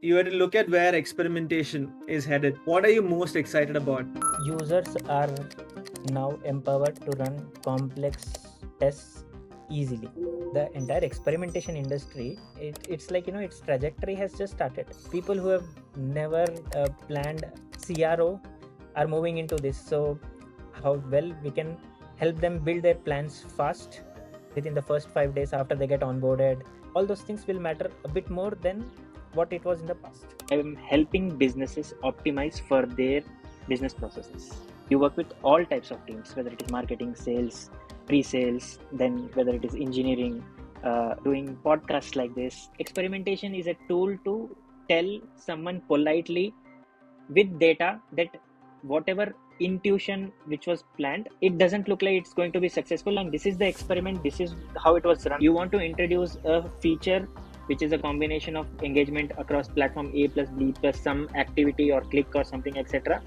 you were to look at where experimentation is headed, what are you most excited about? Users are now empowered to run complex tests easily. The entire experimentation industry, it's like, its trajectory has just started. People who have never planned CRO are moving into this. So how well we can help them build their plans fast within the first 5 days after they get onboarded. All those things will matter a bit more than what it was in the past. I'm helping businesses optimize for their business processes. You work with all types of teams, whether it is marketing, sales, pre-sales, then whether it is engineering, doing podcasts like this. Experimentation is a tool to tell someone politely with data that whatever intuition which was planned, it doesn't look like it's going to be successful, and this is the experiment, this is how it was run. You want to introduce a feature which is a combination of engagement across platform A plus B plus some activity or click or something, etc.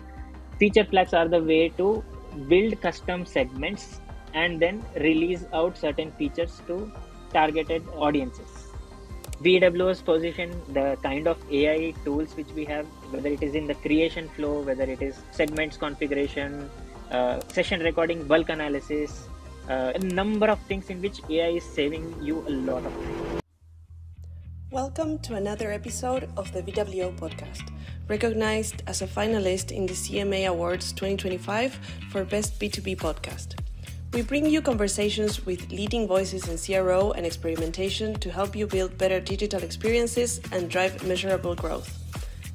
Feature flags are the way to build custom segments and then release out certain features to targeted audiences. VWO's position, the kind of AI tools which we have, whether it is in the creation flow, whether it is segments configuration, session recording, bulk analysis, a number of things in which AI is saving you a lot of time. Welcome to another episode of the VWO Podcast, recognized as a finalist in the CMA Awards 2025 for Best B2B Podcast. We bring you conversations with leading voices in CRO and experimentation to help you build better digital experiences and drive measurable growth.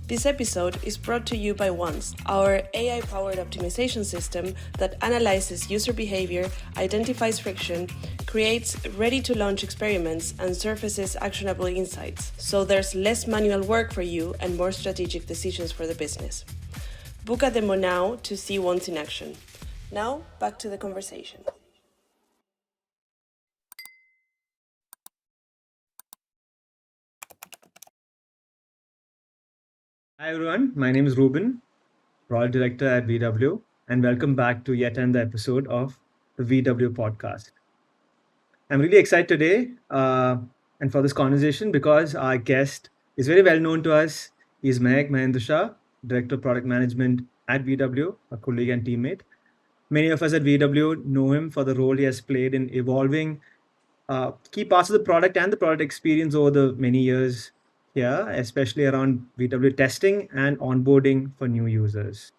This episode is brought to you by Wandz, our AI-powered optimization system that analyzes user behavior, identifies friction, creates ready-to-launch experiments, and surfaces actionable insights, so there's less manual work for you and more strategic decisions for the business. Book a demo now to see Wandz in action. Now, back to the conversation. Hi everyone, my name is Reuben, Product Director at VWO, and welcome back to yet another episode of the VWO Podcast. I'm really excited today and for this conversation because our guest is very well known to us. He's Mahek Mahendra Shah, Director of Product Management at VWO, a colleague and teammate. Many of us at VWO know him for the role he has played in evolving key parts of the product and the product experience over the many years here, especially around VWO testing and onboarding for new users.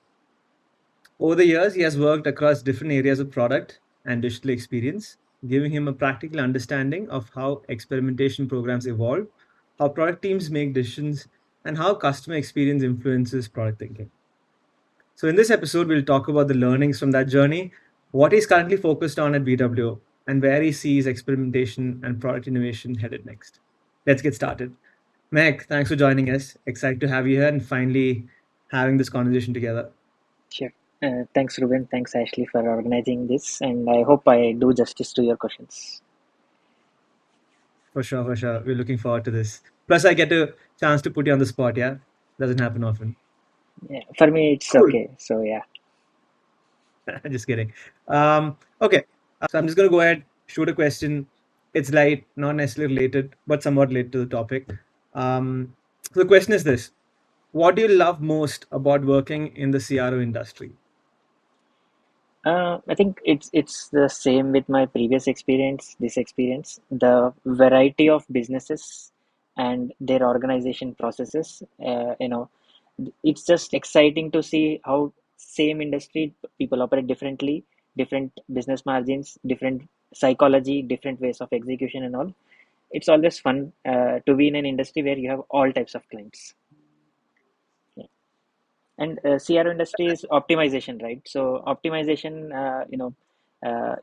Over the years, he has worked across different areas of product and digital experience, giving him a practical understanding of how experimentation programs evolve, how product teams make decisions, and how customer experience influences product thinking. So, in this episode, we'll talk about the learnings from that journey, what he's currently focused on at VWO, and where he sees experimentation and product innovation headed next. Let's get started. Meg, thanks for joining us. Excited to have you here and finally having this conversation together. Sure. Thanks, Ruben. Thanks, Ashley, for organizing this, and I hope I do justice to your questions. For sure, for sure. We're looking forward to this. Plus, I get a chance to put you on the spot, yeah? Doesn't happen often. Yeah, for me, it's Cool. okay. So, yeah. Just kidding. Okay, so I'm just going to go ahead, shoot a question. It's light, not necessarily related, but somewhat related to the topic. So the question is this: what do you love most about working in the CRO industry? I think it's the same with my previous experience, this experience, the variety of businesses and their organization processes. It's just exciting to see how same industry people operate differently, different business margins, different psychology, different ways of execution and all. It's always fun to be in an industry where you have all types of clients. And CRO industry is optimization, right? So optimization,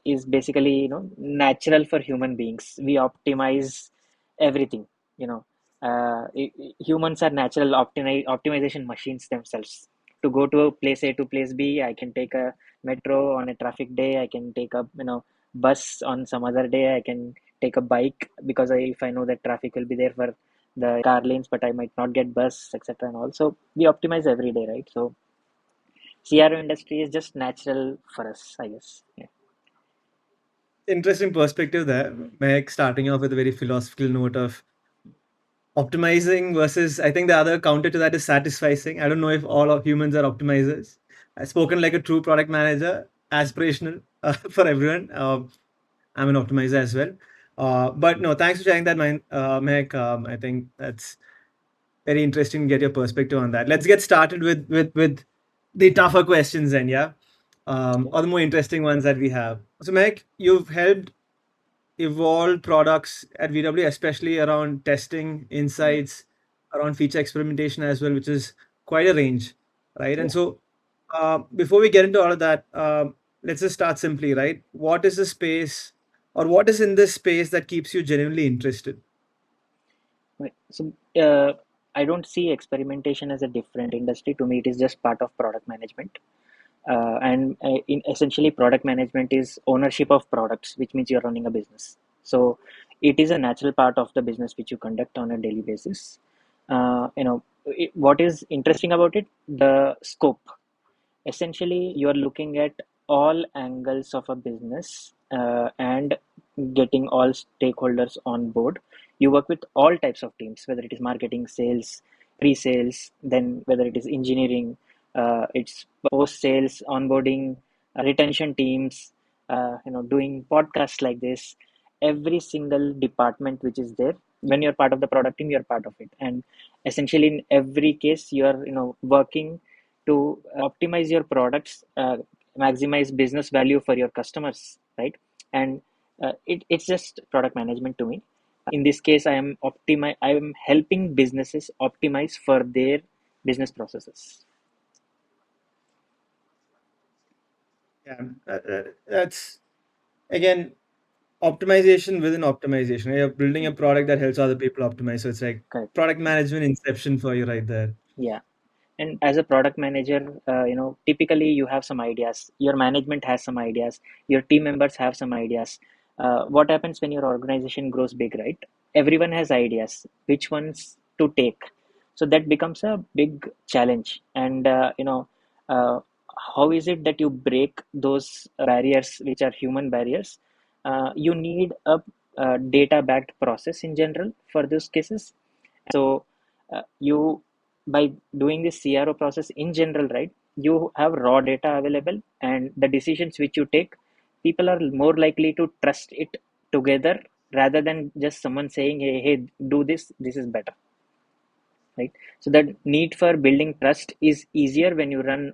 is basically, natural for human beings. We optimize everything, you know. Humans are natural optimization machines themselves. To go to place A to place B, I can take a metro on a traffic day. I can take a, bus on some other day. I can take a bike because if I know that traffic will be there for the car lanes, but I might not get bus, etc. And also we optimize every day, right? So CRO industry is just natural for us, I guess. Yeah. Interesting perspective there. Meg, starting off with a very philosophical note of optimizing versus, I think the other counter to that is satisficing. I don't know if all of humans are optimizers. I've spoken like a true product manager, aspirational for everyone. I'm an optimizer as well. But no, thanks for sharing that, Mahek. I think that's very interesting to get your perspective on that. Let's get started with the tougher questions then, yeah, Okay. or the more interesting ones that we have. So, Mahek, you've helped evolve products at VW, especially around testing, insights, around feature experimentation as well, which is quite a range, right? And Yeah. so, before we get into all of that, let's just start simply, right? What is the space, or what is in this space that keeps you genuinely interested? Right. So I don't see experimentation as a different industry. To me, it is just part of product management. Essentially, product management is ownership of products, which means you're running a business. So it is a natural part of the business which you conduct on a daily basis. What is interesting about it? The scope. Essentially, you are looking at all angles of a business and getting all stakeholders on board. You work with all types of teams, whether it is marketing, sales, pre-sales, then whether it is engineering, it's post-sales, onboarding, retention teams, doing podcasts like this. Every single department which is there, when you're part of the product team, you're part of it. And essentially, in every case, you're working to optimize your products, maximize business value for your customers, right? And it's just product management to me. In this case, I am helping businesses optimize for their business processes. Yeah, that's again optimization within optimization. You're building a product that helps other people optimize. So it's like Correct. product management inception for you right there. Yeah. And as a product manager, typically you have some ideas, your management has some ideas, your team members have some ideas. What happens when your organization grows big, right? Everyone has ideas, which ones to take. So that becomes a big challenge. And uh, how is it that you break those barriers which are human barriers? You need a data backed process in general for those cases. So you by doing this CRO process in general, right? You have raw data available, and the decisions which you take, people are more likely to trust it together rather than just someone saying, hey, do this. This is better, right? So the need for building trust is easier when you run,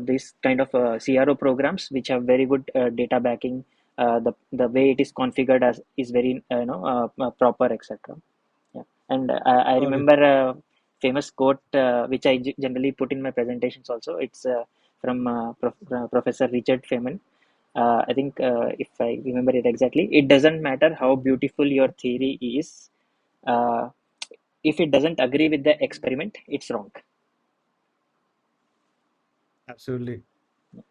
this kind of CRO programs which have very good data backing. The way it is configured as is very proper, etc. Yeah. And I Got it. remember a famous quote which I generally put in my presentations also. It's from Professor Richard Feynman. I think if I remember it exactly, it doesn't matter how beautiful your theory is. Uh, if it doesn't agree with the experiment, it's wrong. Absolutely.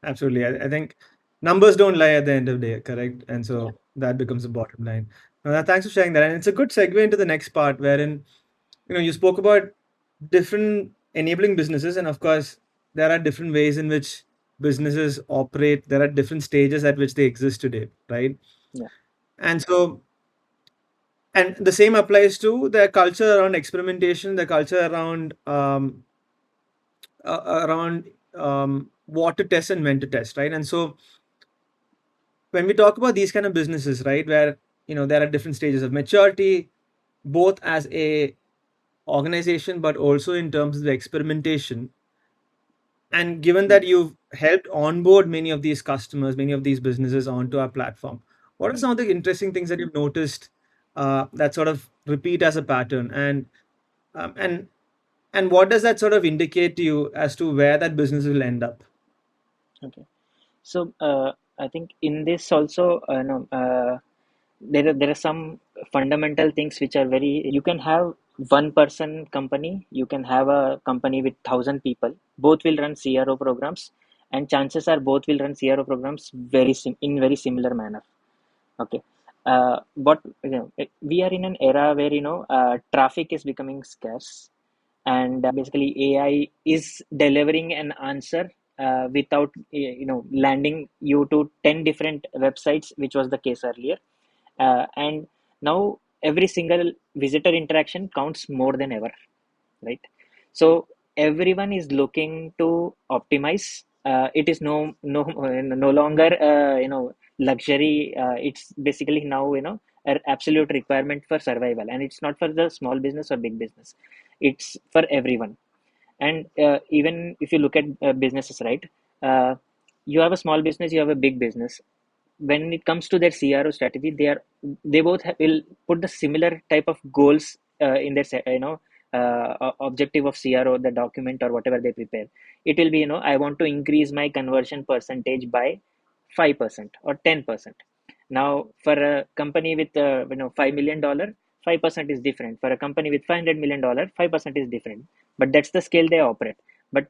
Absolutely. I think numbers don't lie at the end of the day, correct? And Yeah. so that becomes the bottom line. Thanks for sharing that. And it's a good segue into the next part wherein, you spoke about different enabling businesses. And of course, there are different ways in which businesses operate. There are different stages at which they exist today, right? Yeah. And so, and the same applies to the culture around experimentation, the culture around what to test and when to test, right? And so when we talk about these kind of businesses, right, where there are different stages of maturity, both as a organization, but also in terms of the experimentation. And given Mm. that you've helped onboard many of these customers, many of these businesses onto our platform, what are Mm. some of the interesting things that you've noticed that sort of repeat as a pattern, um, and and what does that sort of indicate to you as to where that business will end up? Okay. So I think in this also, no, there are some fundamental things which are very. You can have one person company, you can have a company with 1,000 people. Both will run CRO programs, and chances are both will run CRO programs in very similar manner. Okay. But we are in an era where traffic is becoming scarce, and basically AI is delivering an answer without landing you to 10 different websites, which was the case earlier. And now every single visitor interaction counts more than ever, right? So everyone is looking to optimize. It is no longer luxury. It's basically now an absolute requirement for survival, and it's not for the small business or big business. It's for everyone. And even if you look at businesses, right? Uh, you have a small business, you have a big business. When it comes to their CRO strategy, they both will put the similar type of goals in their objective of CRO, the document or whatever they prepare. It will be, I want to increase my conversion percentage by 5% or 10%. Now, for a company with $5 million, 5% is different. For a company with $500 million, 5% is different. But that's the scale they operate. But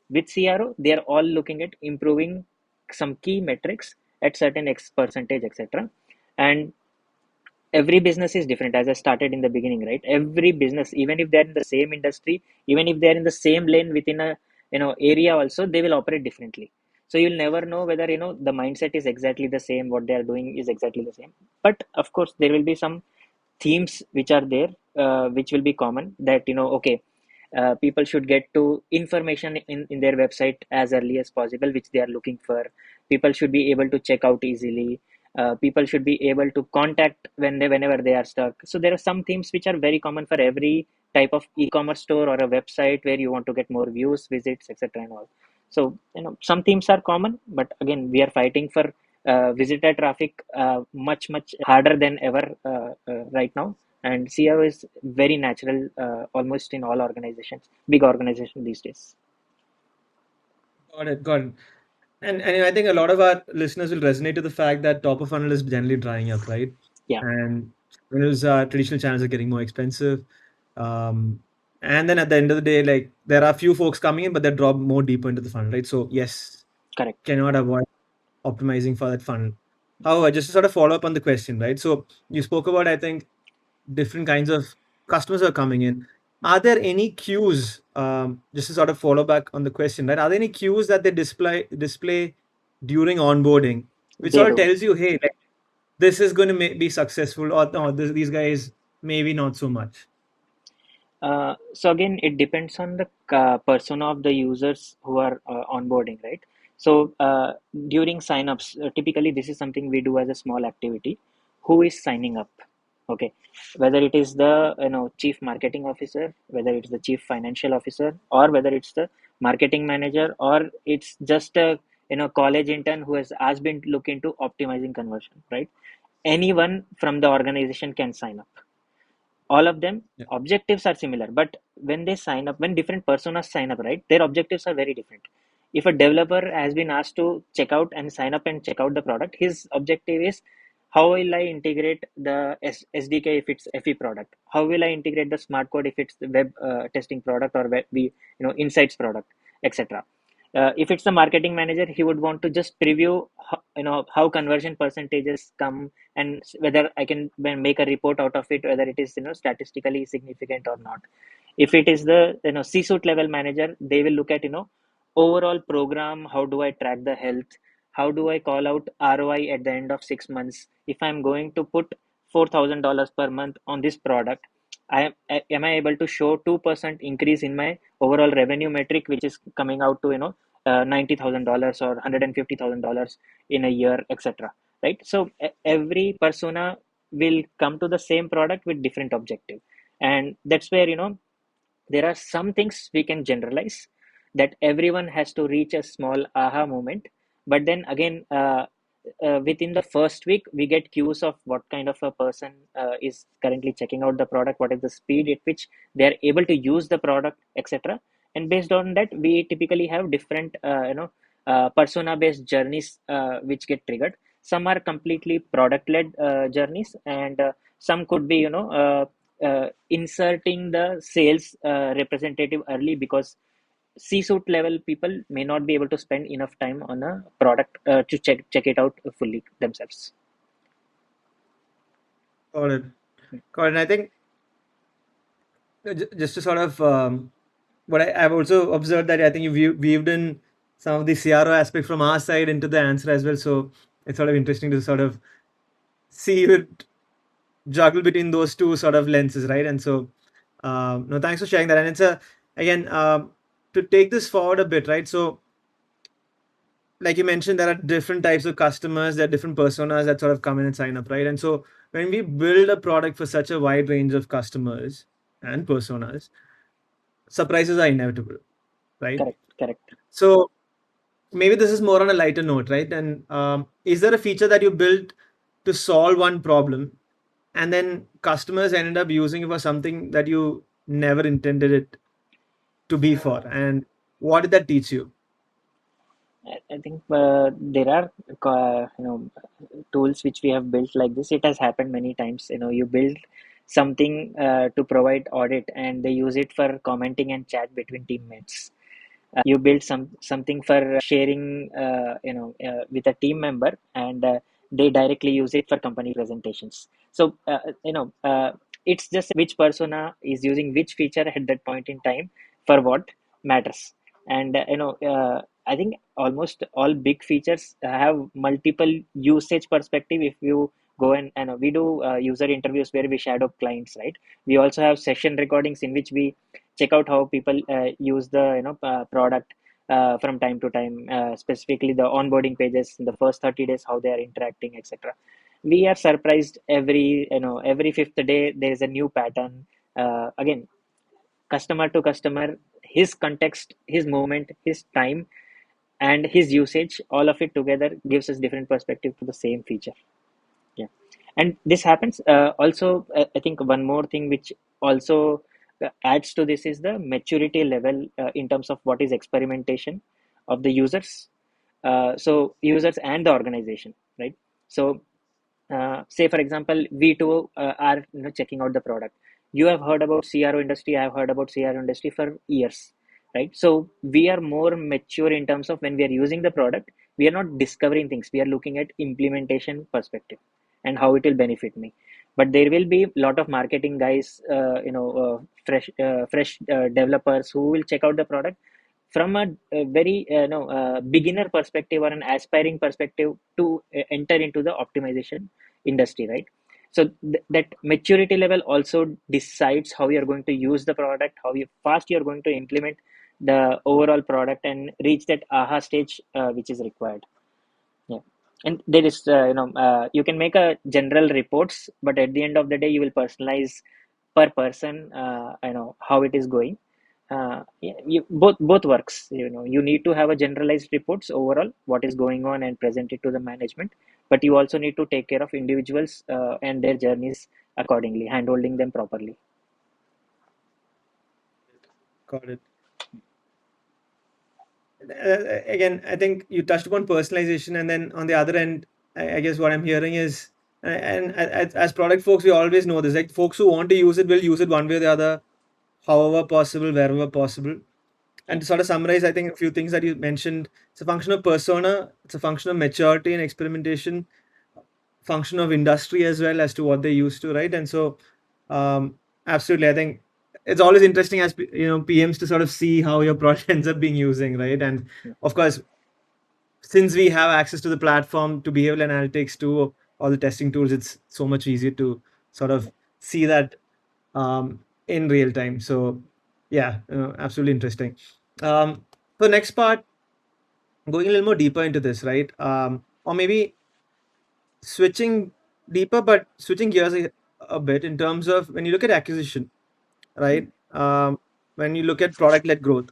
with CRO, they are all looking at improving some key metrics at certain X percentage, etc. And every business is different, as I started in the beginning, right? Every business, even if they're in the same industry, even if they're in the same lane within a area also, they will operate differently. So you'll never know whether the mindset is exactly the same, what they are doing is exactly the same. But of course, there will be some themes which are there, which will be common, that okay, people should get to information in their website as early as possible, which they are looking for. People should be able to check out easily. People should be able to contact whenever they are stuck. So there are some themes which are very common for every type of e-commerce store or a website where you want to get more views, visits, etc. and all. So some themes are common, but again, we are fighting for visitor traffic much harder than ever right now. And CRO is very natural almost in all organizations, big organizations these days. Got it. Got it. And I think a lot of our listeners will resonate to the fact that top of funnel is generally drying up, right? Yeah, And those traditional channels are getting more expensive. Um, and then at the end of the day, like there are few folks coming in, but they drop more deeper into the funnel, right? So yes, correct. cannot avoid optimizing for that funnel. However, just to sort of follow up on the question, right? So you spoke about, I think, different kinds of customers are coming in. Are there any cues, just to sort of follow back on the question, right? Are there any cues that they display during onboarding, which They sort of do. tells you, hey, like, this is going to be successful, or no, these guys maybe not so much. So again, it depends on the persona of the users who are onboarding, right? So during signups, typically this is something we do as a small activity. Who is signing up? Okay, whether it is the chief marketing officer, whether it's the chief financial officer, or whether it's the marketing manager, or it's just a college intern who has been looking to optimizing conversion, right? Anyone from the organization can sign up. All of them Yeah. objectives are similar, but when they sign up, when different personas sign up, right, their objectives are very different. If a developer has been asked to check out and sign up and check out the product, his objective is, how will I integrate the SDK if it's FE product? How will I integrate the smart code if it's the web testing product, or insights product, etc. If it's the marketing manager, he would want to just preview how conversion percentages come, and whether I can make a report out of it, whether it is statistically significant or not. If it is the C-suite level manager, they will look at overall program, how do I track the health, how do I call out ROI at the end of 6 months. If I'm going to put $4,000 per month on this product, am I able to show 2% increase in my overall revenue metric, which is coming out to $90,000 or $150,000 in a year, etc. Right? So every persona will come to the same product with different objective, and that's where there are some things we can generalize, that everyone has to reach a small aha moment. But then again, within the first week, we get cues of what kind of a person is currently checking out the product, what is the speed at which they are able to use the product, etc. And based on that, we typically have different persona based journeys which get triggered. Some are completely product led journeys, and some could be inserting the sales representative early, because C-suite level people may not be able to spend enough time on a product to check it out fully themselves. Got it. Got it. And I think just to sort of what I've also observed that I think you weaved in some of the CRO aspect from our side into the answer as well. So it's sort of interesting to sort of see it juggle between those two sort of lenses, right? And so, no, thanks for sharing that. And it's again, to take this forward a bit, right? So, like you mentioned, there are different types of customers, there are different personas that sort of come in and sign up, right? And so, when we build a product for such a wide range of customers and personas, surprises are inevitable, right? Correct. So, maybe this is more on a lighter note, right? And is there a feature that you built to solve one problem, and then customers ended up using it for something that you never intended it to be for? And what did that teach you? I think there are tools which we have built like this. It has happened many times. You build something to provide audit, and they use it for commenting and chat between teammates. You build something for sharing with a team member, and they directly use it for company presentations. So it's just which persona is using which feature at that point in time for what matters. And I think almost all big features have multiple usage perspective. If you go and we do user interviews where we shadow clients, right? We also have session recordings in which we check out how people use the product from time to time, specifically the onboarding pages in the first 30 days, how they are interacting, etc. We are surprised every fifth day there is a new pattern. Again, customer to customer, his context, his moment, his time, and his usage, all of it together gives us different perspective to the same feature. Yeah. And this happens also. I think one more thing which also adds to this is the maturity level in terms of what is experimentation of the users. So users and the organization, right? So say for example, we too are checking out the product. You have heard about CRO industry. I have heard about CRO industry for years, right? So we are more mature in terms of when we are using the product, we are not discovering things. We are looking at implementation perspective and how it will benefit me. But there will be a lot of marketing guys, fresh developers who will check out the product from a very beginner perspective or an aspiring perspective to enter into the optimization industry, right? So that maturity level also decides how you're going to use the product, how fast you're going to implement the overall product and reach that aha stage which is required. Yeah. And there is you can make a general reports, but at the end of the day you will personalize per person how it is going. Yeah, both works. You need to have a generalized reports overall what is going on and present it to the management, but you also need to take care of individuals and their journeys accordingly, handholding them properly. Got it. Again, I think you touched upon personalization, and then on the other end, I guess what I'm hearing is, and as product folks, we always know this. Like folks who want to use it will use it one way or the other, however possible, wherever possible. And to sort of summarize, I think a few things that you mentioned, it's a function of persona, it's a function of maturity and experimentation, function of industry as well as to what they used to, right? And so, absolutely, I think it's always interesting as PMs to sort of see how your product ends up being using, right? And of course, since we have access to the platform, to behavioral analytics, to all the testing tools, it's so much easier to sort of see that in real time. So yeah, absolutely interesting. The next part, going a little more deeper into this, right? Or maybe switching deeper, but switching gears a bit in terms of when you look at acquisition, right? When you look at product-led growth,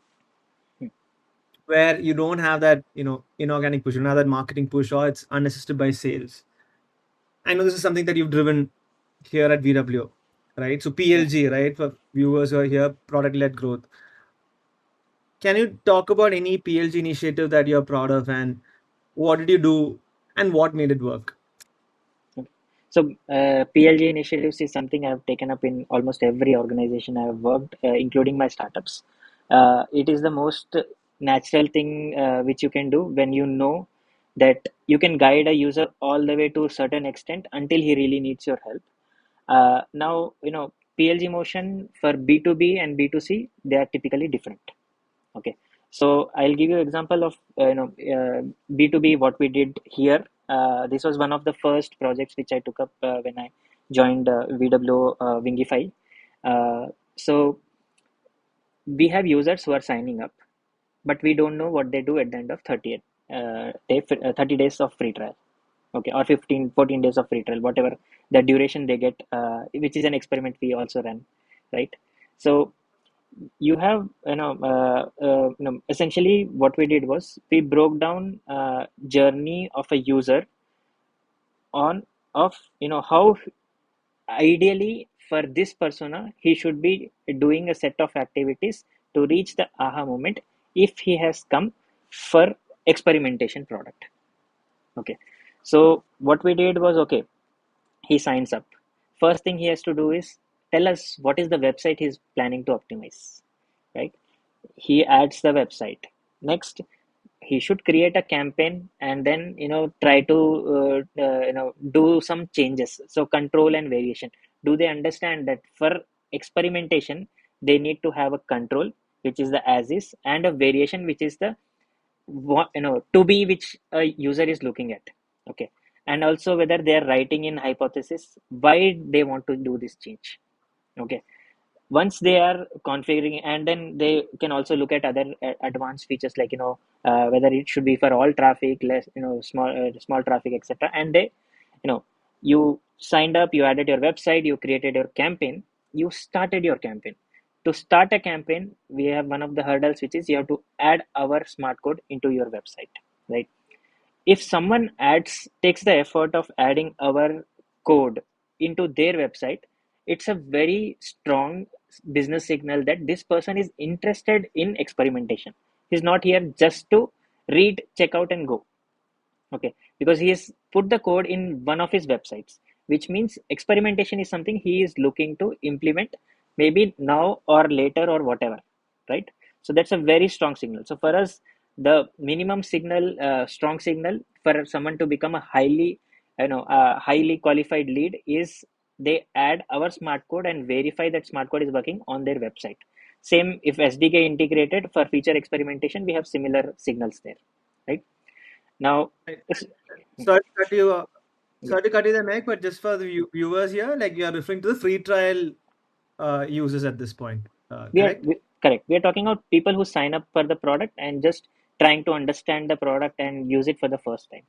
where you don't have that, inorganic push, you don't have that marketing push, or it's unassisted by sales. I know this is something that you've driven here at VWO, right? So PLG, right? For viewers who are here, product-led growth. Can you talk about any PLG initiative that you're proud of, and what did you do, and what made it work? So PLG initiatives is something I've taken up in almost every organization I've worked, including my startups. It is the most natural thing which you can do when you know that you can guide a user all the way to a certain extent until he really needs your help. Now, PLG motion for B2B and B2C, they are typically different. Okay, so I'll give you example of B2B what we did here. This was one of the first projects which I took up when I joined VWO Wingify. So we have users who are signing up, but we don't know what they do at the end of 30 days of free trial. Okay, or 14 days of free trial, whatever the duration they get, which is an experiment we also run, right? So you have, essentially what we did was we broke down journey of a user on of how ideally for this persona he should be doing a set of activities to reach the aha moment if he has come for experimentation product. Okay, so what we did was, okay, he signs up. First thing he has to do is tell us what is the website he's planning to optimize, right? He adds the website. Next, he should create a campaign and then try to do some changes. So control and variation. Do they understand that for experimentation they need to have a control, which is the as is, and a variation, which is the to be, which a user is looking at. Okay, and also whether they are writing in hypothesis why they want to do this change. Okay, once they are configuring, and then they can also look at other advanced features, like whether it should be for all traffic, less small traffic, etc. And they you signed up, you added your website, you created your campaign, you started your campaign. To start a campaign, we have one of the hurdles, which is you have to add our smart code into your website, right? If someone takes the effort of adding our code into their website, it's a very strong business signal that this person is interested in experimentation. He's not here just to read, check out, and go. Okay, because he has put the code in one of his websites, which means experimentation is something he is looking to implement, maybe now or later or whatever, right? So that's a very strong signal. So for us, the minimum signal, strong signal for someone to become a highly qualified lead is they add our smart code and verify that smart code is working on their website. Same if SDK integrated for feature experimentation, we have similar signals there, right? Now, Right. it's, Sorry to cut you. yeah, Sorry to cut you the neck, but just for the viewers here, like you are referring to the free trial users at this point, correct? correct. We are talking about people who sign up for the product and just trying to understand the product and use it for the first time.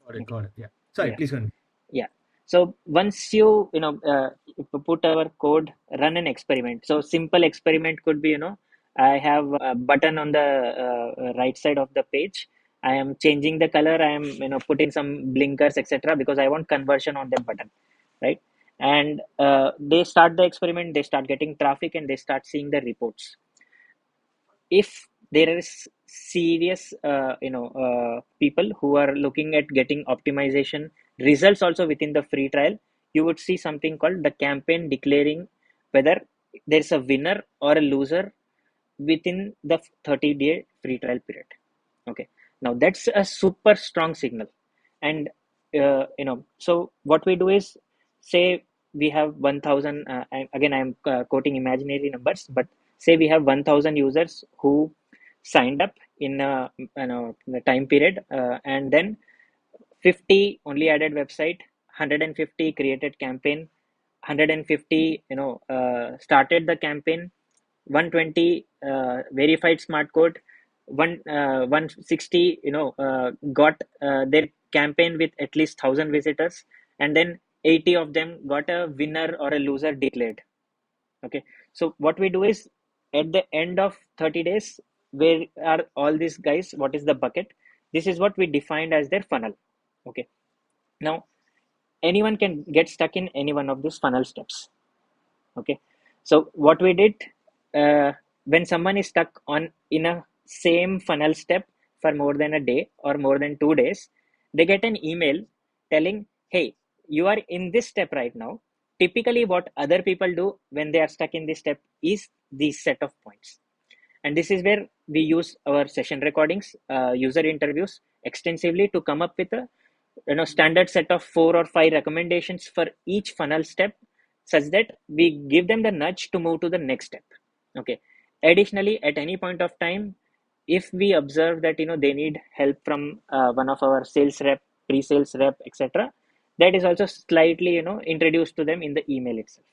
Got it. Okay. Got it. Yeah. Sorry, Yeah. please continue. Yeah. So once you put our code, run an experiment. So simple experiment could be, I have a button on the right side of the page. I am changing the color. I am putting some blinkers, etc., because I want conversion on that button, right? And they start the experiment. They start getting traffic and they start seeing the reports. If there is serious people who are looking at getting optimization results also within the free trial, you would see something called the campaign declaring whether there's a winner or a loser within the 30-day free trial period. Okay, now that's a super strong signal. And so what we do is, say we have 1000, again I'm quoting imaginary numbers, but say we have 1000 users who signed up in the time period, and then 50 only added website, 150 created campaign, 150 started the campaign, 120 verified smart code, 160 got their campaign with at least 1000 visitors, and then 80 of them got a winner or a loser declared. Okay, so what we do is, at the end of 30 days, where are all these guys, what is the bucket? This is what we defined as their funnel. Okay, now anyone can get stuck in any one of these funnel steps. Okay, so what we did, when someone is stuck on in a same funnel step for more than a day or more than 2 days, they get an email telling, hey, you are in this step right now. Typically what other people do when they are stuck in this step is these set of points. And this is where we use our session recordings, user interviews extensively to come up with a standard set of 4 or 5 recommendations for each funnel step, such that we give them the nudge to move to the next step. Okay, additionally, at any point of time, if we observe that they need help from one of our sales rep, pre-sales rep, etc., that is also slightly introduced to them in the email itself.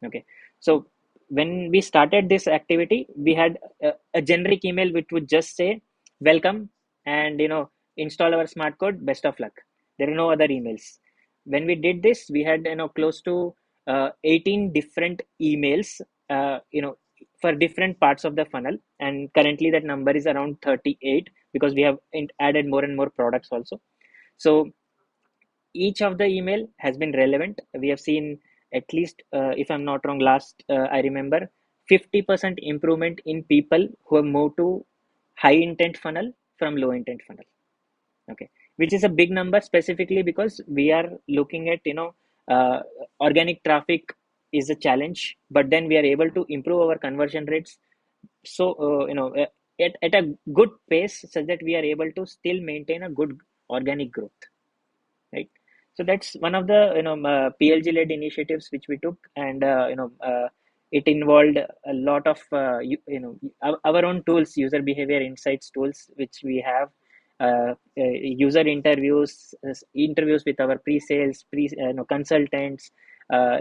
Okay, so when we started this activity, we had a generic email which would just say welcome and install our smart code, best of luck. There are no other emails. When we did this, we had close to 18 different emails for different parts of the funnel, and currently that number is around 38 because we have added more and more products also. So each of the email has been relevant. We have seen at least, if I'm not wrong, last I remember 50% improvement in people who have moved to high intent funnel from low intent funnel. Okay, which is a big number, specifically because we are looking at organic traffic is a challenge, but then we are able to improve our conversion rates. So at a good pace, such that we are able to still maintain a good organic growth, right? So that's one of the PLG led initiatives which we took, and it involved a lot of our own tools, user behavior insights tools, which we have, user interviews with our pre-sales consultants,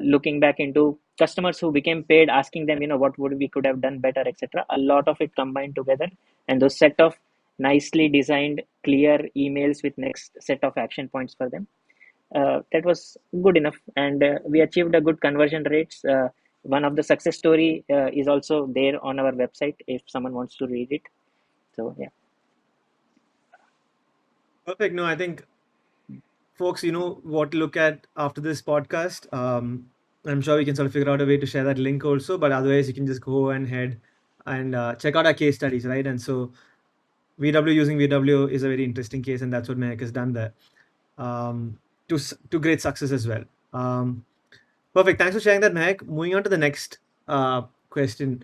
looking back into customers who became paid, asking them what would we could have done better, etc. A lot of it combined together, and those set of nicely designed clear emails with next set of action points for them, that was good enough, and we achieved a good conversion rates. One of the success story is also there on our website if someone wants to read it. So yeah. Perfect. No, I think folks, you know what to look at after this podcast. I'm sure we can sort of figure out a way to share that link also, but otherwise you can just go ahead and check out our case studies, right? And so VW using VW is a very interesting case, and that's what Mahek has done there, to great success as well. Perfect. Thanks for sharing that, Mahek. Moving on to the next question.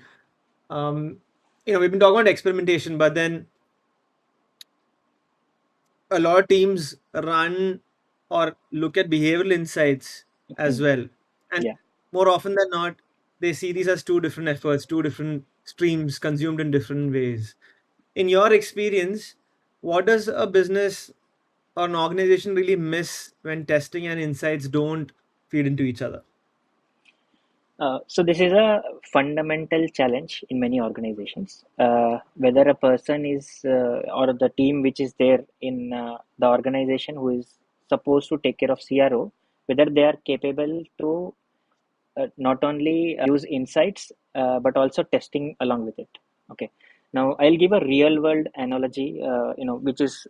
We've been talking about experimentation, but then a lot of teams run or look at behavioral insights as well. And Yeah. more often than not, they see these as two different efforts, two different streams consumed in different ways. In your experience, what does a business or an organization really miss when testing and insights don't feed into each other? So this is a fundamental challenge in many organizations. Whether a person is or the team which is there in the organization who is supposed to take care of CRO, whether they are capable to not only use insights but also testing along with it. Okay. Now I'll give a real world analogy, which is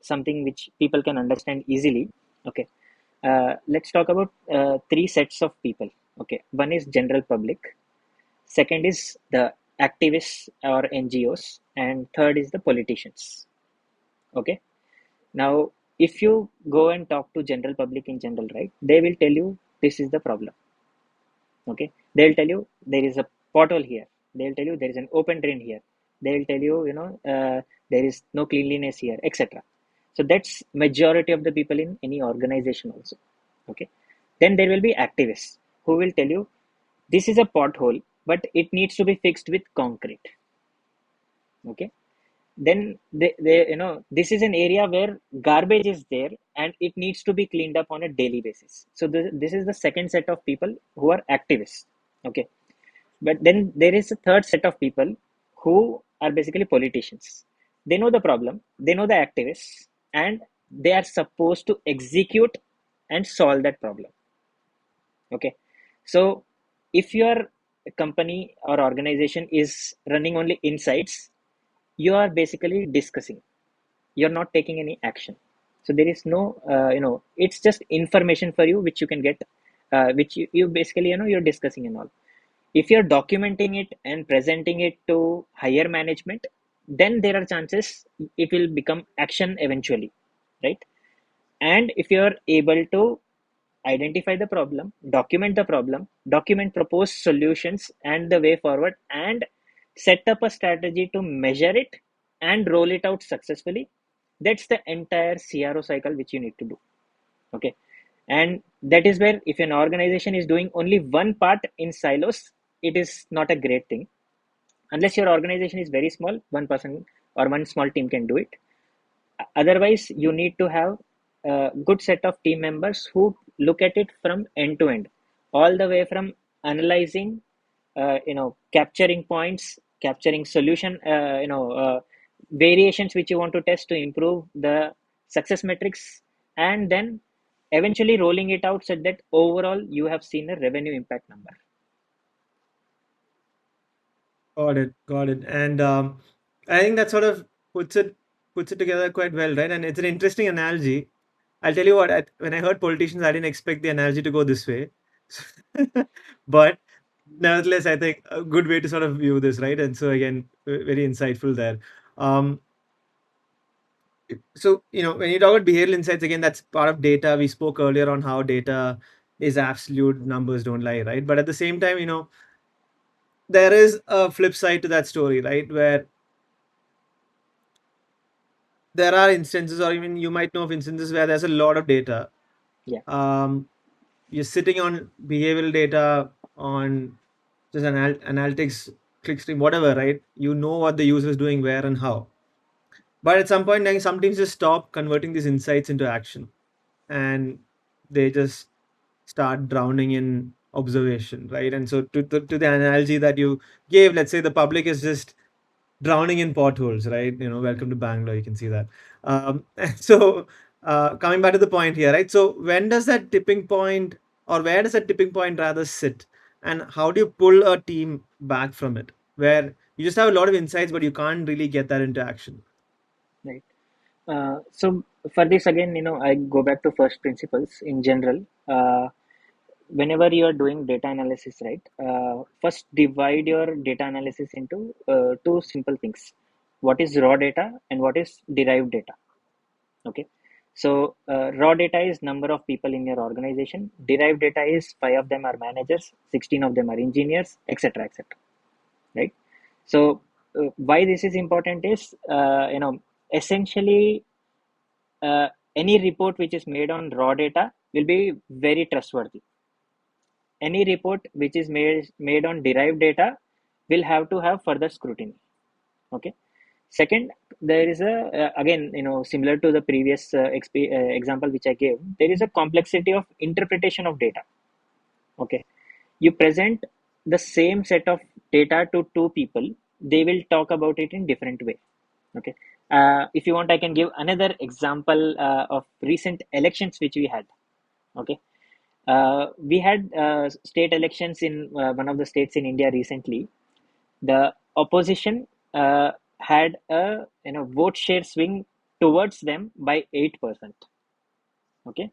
something which people can understand easily. Okay. Let's talk about three sets of people. Okay, one is general public, second is the activists or NGOs, and third is the politicians. Okay, now if you go and talk to general public in general, right, they will tell you this is the problem. Okay, they'll tell you there is a pothole here. They'll tell you there is an open drain here. They'll tell you there is no cleanliness here, etc. So that's majority of the people in any organization also. Okay, then there will be activists who will tell you this is a pothole, but it needs to be fixed with concrete. Okay, then this is an area where garbage is there and it needs to be cleaned up on a daily basis. So this is the second set of people who are activists. Okay, but then there is a third set of people who are basically politicians. They know the problem, they know the activists, and they are supposed to execute and solve that problem. Okay, so if your company or organization is running only insights, you are basically discussing, you're not taking any action. So there is no it's just information for you which you can get, which you basically you're discussing and all. If you're documenting it and presenting it to higher management, then there are chances it will become action eventually, right? And if you're able to identify the problem, document proposed solutions and the way forward, and set up a strategy to measure it and roll it out successfully, that's the entire CRO cycle which you need to do. Okay, and that is where if an organization is doing only one part in silos, it is not a great thing. Unless your organization is very small, one person or one small team can do it. Otherwise, you need to have a good set of team members who look at it from end to end, all the way from analyzing, capturing points, capturing solution, variations which you want to test to improve the success metrics, and then eventually rolling it out so that overall you have seen a revenue impact number. Got it. And I think that sort of puts it together quite well, right? And it's an interesting analogy. I'll tell you what, when I heard politicians, I didn't expect the analogy to go this way. But nevertheless, I think a good way to sort of view this, right? And so again, very insightful there. Um, so, when you talk about behavioral insights, again, that's part of data. We spoke earlier on how data is absolute, numbers don't lie, right? But at the same time, there is a flip side to that story, right? Where there are instances, or even you might know of instances where there's a lot of data. Yeah. You're sitting on behavioral data, on just analytics, clickstream, whatever, right? You know what the user is doing, where and how. But at some point, like, some teams just stop converting these insights into action, and they just start drowning in observation, right? And so, to the analogy that you gave, let's say the public is just drowning in potholes, right? Welcome to Bangalore. You can see that. So, coming back to the point here, right? So, when does that tipping point, or where does that tipping point rather sit, and how do you pull a team back from it, where you just have a lot of insights, but you can't really get that into action? Right. So for this again, I go back to first principles in general. Whenever you are doing data analysis, right? First divide your data analysis into two simple things: what is raw data and what is derived data. Okay. So raw data is number of people in your organization. Derived data is 5 of them are managers, 16 of them are engineers, etc., etc. Right. So why this is important is, essentially, any report which is made on raw data will be very trustworthy. Any report which is made on derived data will have to have further scrutiny. Okay. Second, there is again, similar to the previous example which I gave, there is a complexity of interpretation of data. Okay. You present the same set of data to two people, they will talk about it in different way. Okay. If you want, I can give another example of recent elections which we had. Okay. We had state elections in one of the states in India recently. The opposition had a vote share swing towards them by 8%. Okay.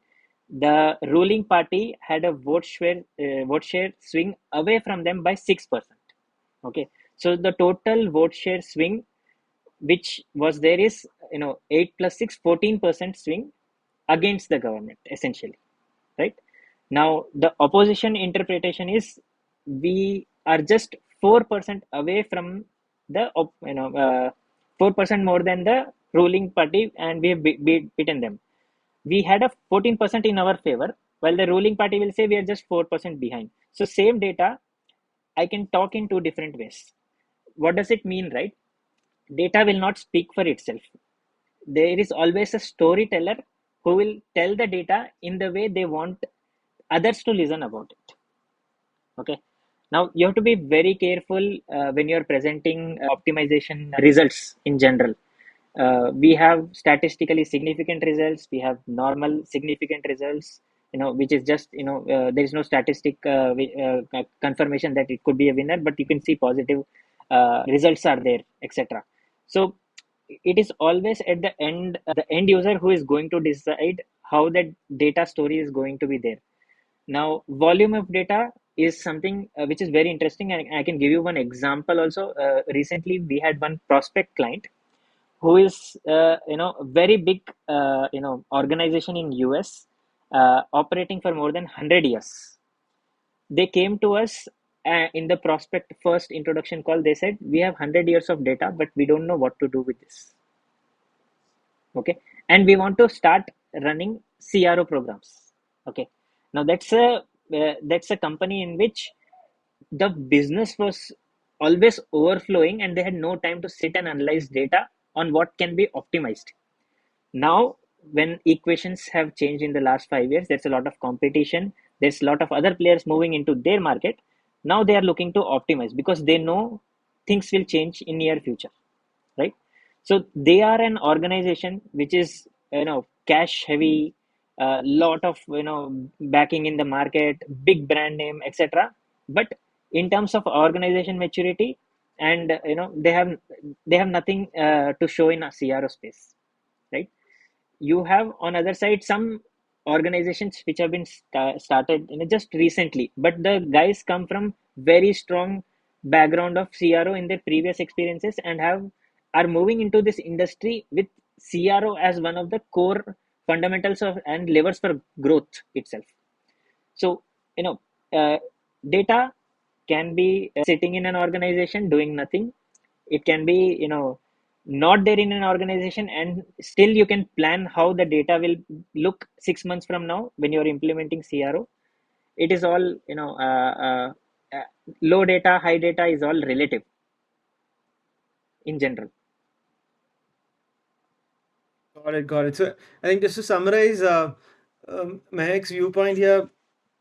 The ruling party had a vote share swing away from them by 6%. Okay. So the total vote share swing which was there is 8 plus 6, 14% swing against the government, essentially, right? Now the opposition interpretation is we are just 4% away from the 4% more than the ruling party, and we have beaten them. We had a 14% in our favor, while the ruling party will say we are just 4% behind. So same data I can talk in two different ways. What does it mean, right? Data will not speak for itself. There is always a storyteller who will tell the data in the way they want others to listen about it. Okay. Now you have to be very careful when you're presenting optimization results in general. We have statistically significant results. We have normal significant results. Which is just there is no statistic confirmation that it could be a winner, but you can see positive results are there, etc. So it is always at the end user who is going to decide how that data story is going to be there. Now volume of data is something which is very interesting, and I can give you one example also. Recently we had one prospect client who is very big organization in US, operating for more than 100 years. They came to us in the prospect first introduction call. They said we have 100 years of data, but we don't know what to do with this. Okay. And we want to start running CRO programs. Okay. Now that's a company in which the business was always overflowing, and they had no time to sit and analyze data on what can be optimized. Now when equations have changed in the last 5 years, there's a lot of competition. There's a lot of other players moving into their market. Now they are looking to optimize because they know things will change in near future, right? So they are an organization which is cash heavy, lot of backing in the market, big brand name, etc. But in terms of organization maturity, and they have nothing to show in a CRO space, right? You have on other side some organizations which have been started just recently, but the guys come from very strong background of CRO in their previous experiences and are moving into this industry with CRO as one of the core fundamentals of and levers for growth itself. So you know uh, data can be sitting in an organization doing nothing. It can be not there in an organization, and still you can plan how the data will look 6 months from now when you're implementing CRO. It is all uh, low data, high data is all relative in general. Got it, got it. So I think just to summarize, Mahek's viewpoint here,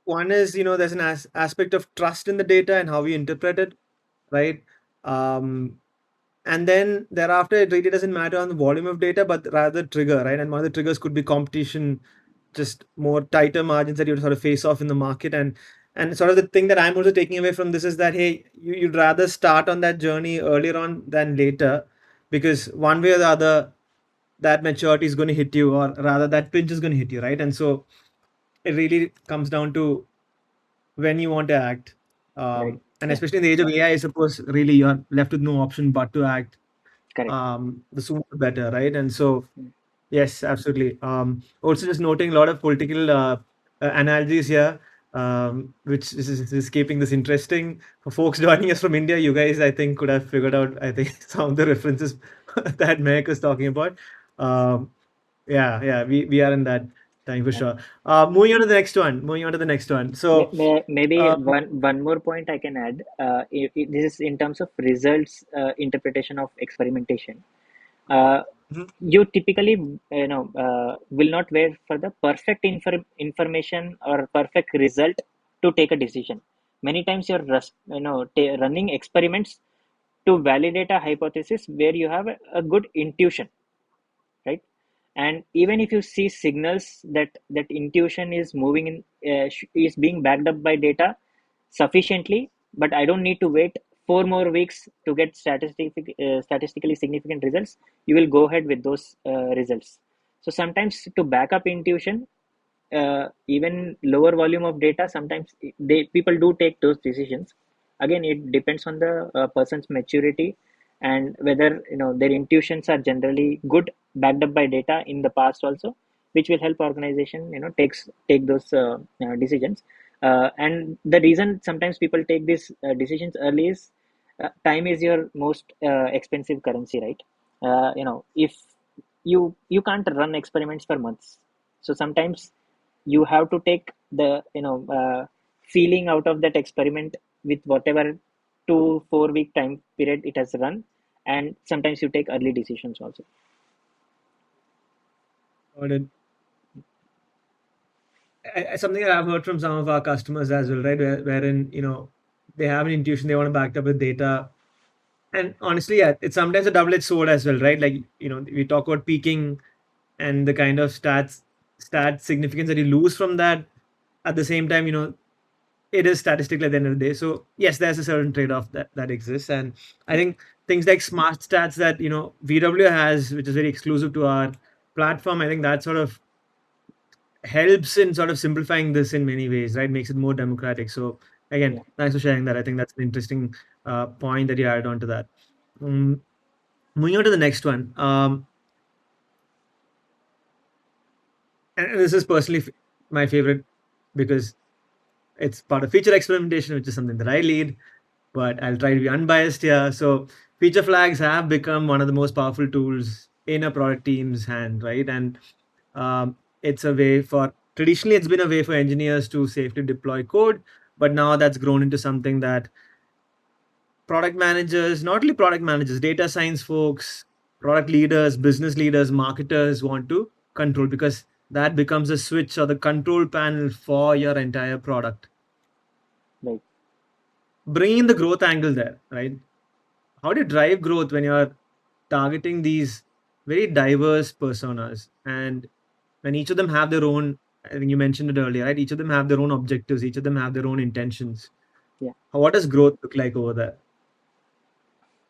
one is, there's an aspect of trust in the data and how we interpret it, right? Um, and then thereafter, it really doesn't matter on the volume of data, but rather trigger, right? And one of the triggers could be competition, just more tighter margins that you sort of face off in the market. And sort of the thing that I'm also taking away from this is that, hey, you'd rather start on that journey earlier on than later, because one way or the other, that maturity is going to hit you, or rather that pinch is going to hit you, right? And so it really comes down to when you want to act. Right. And Yeah. especially in the age of AI, I suppose really you're left with no option but to act. Correct. The sooner the better, right? And so Mm. yes, absolutely. Also, just noting a lot of political analogies here, which is escaping this interesting. For folks joining us from India, you guys, I think, could have figured out, I think, some of the references that Mahek was talking about. Um, yeah, we are in that time for Yeah. sure. Moving on to the next one. Moving on to the next one. So, Maybe um, one more point I can add. This is in terms of results interpretation of experimentation. Uh, mhm, you typically will not wait for the perfect information or perfect result to take a decision. Many times you're running experiments to validate a hypothesis where you have a good intuition, right? And even if you see signals that intuition is moving in, is being backed up by data sufficiently, but I don't need to wait 4 more weeks to get statistically significant results, you will go ahead with those results. So sometimes to back up intuition, even lower volume of data, sometimes people do take those decisions. Again, it depends on the person's maturity and whether their intuitions are generally good, backed up by data in the past also, which will help organization take those decisions. And the reason sometimes people take these decisions early is time is your most expensive currency, right? If you can't run experiments for months, so sometimes you have to take the feeling out of that experiment with whatever 2 4 week time period it has run, and sometimes you take early decisions also. got it. Something that I've heard from some of our customers as well, right? Wherein, they have an intuition, they want to back it up with data. And honestly, yeah, it's sometimes a double-edged sword as well, right? Like, we talk about peaking and the kind of stat significance that you lose from that. At the same time, it is statistical at the end of the day. So yes, there's a certain trade-off that exists. And I Yeah. think things like smart stats that, VW has, which is very exclusive to our platform, I think that sort of helps in sort of simplifying this in many ways, right? Makes it more democratic. So again, Yeah. thanks for sharing that. I think that's an interesting point that you added on to that. Um, Moving on to the next one. And this is personally my favorite because it's part of feature experimentation, which is something that I lead, but I'll try to be unbiased here. So feature flags have become one of the most powerful tools in a product team's hand, right? And it's a way for traditionally it's been a way for engineers to safely deploy code, but now that's grown into something that product managers, not only product managers, data science folks, product leaders, business leaders, marketers want to control, because that becomes a switch or the control panel for your entire product. Right. Bringing in the growth angle there, right? How do you drive growth when you're targeting these very diverse personas, and when each of them have their own, I think you mentioned it earlier, right? Each of them have their own objectives, each of them have their own intentions. Yeah. What does growth look like over there?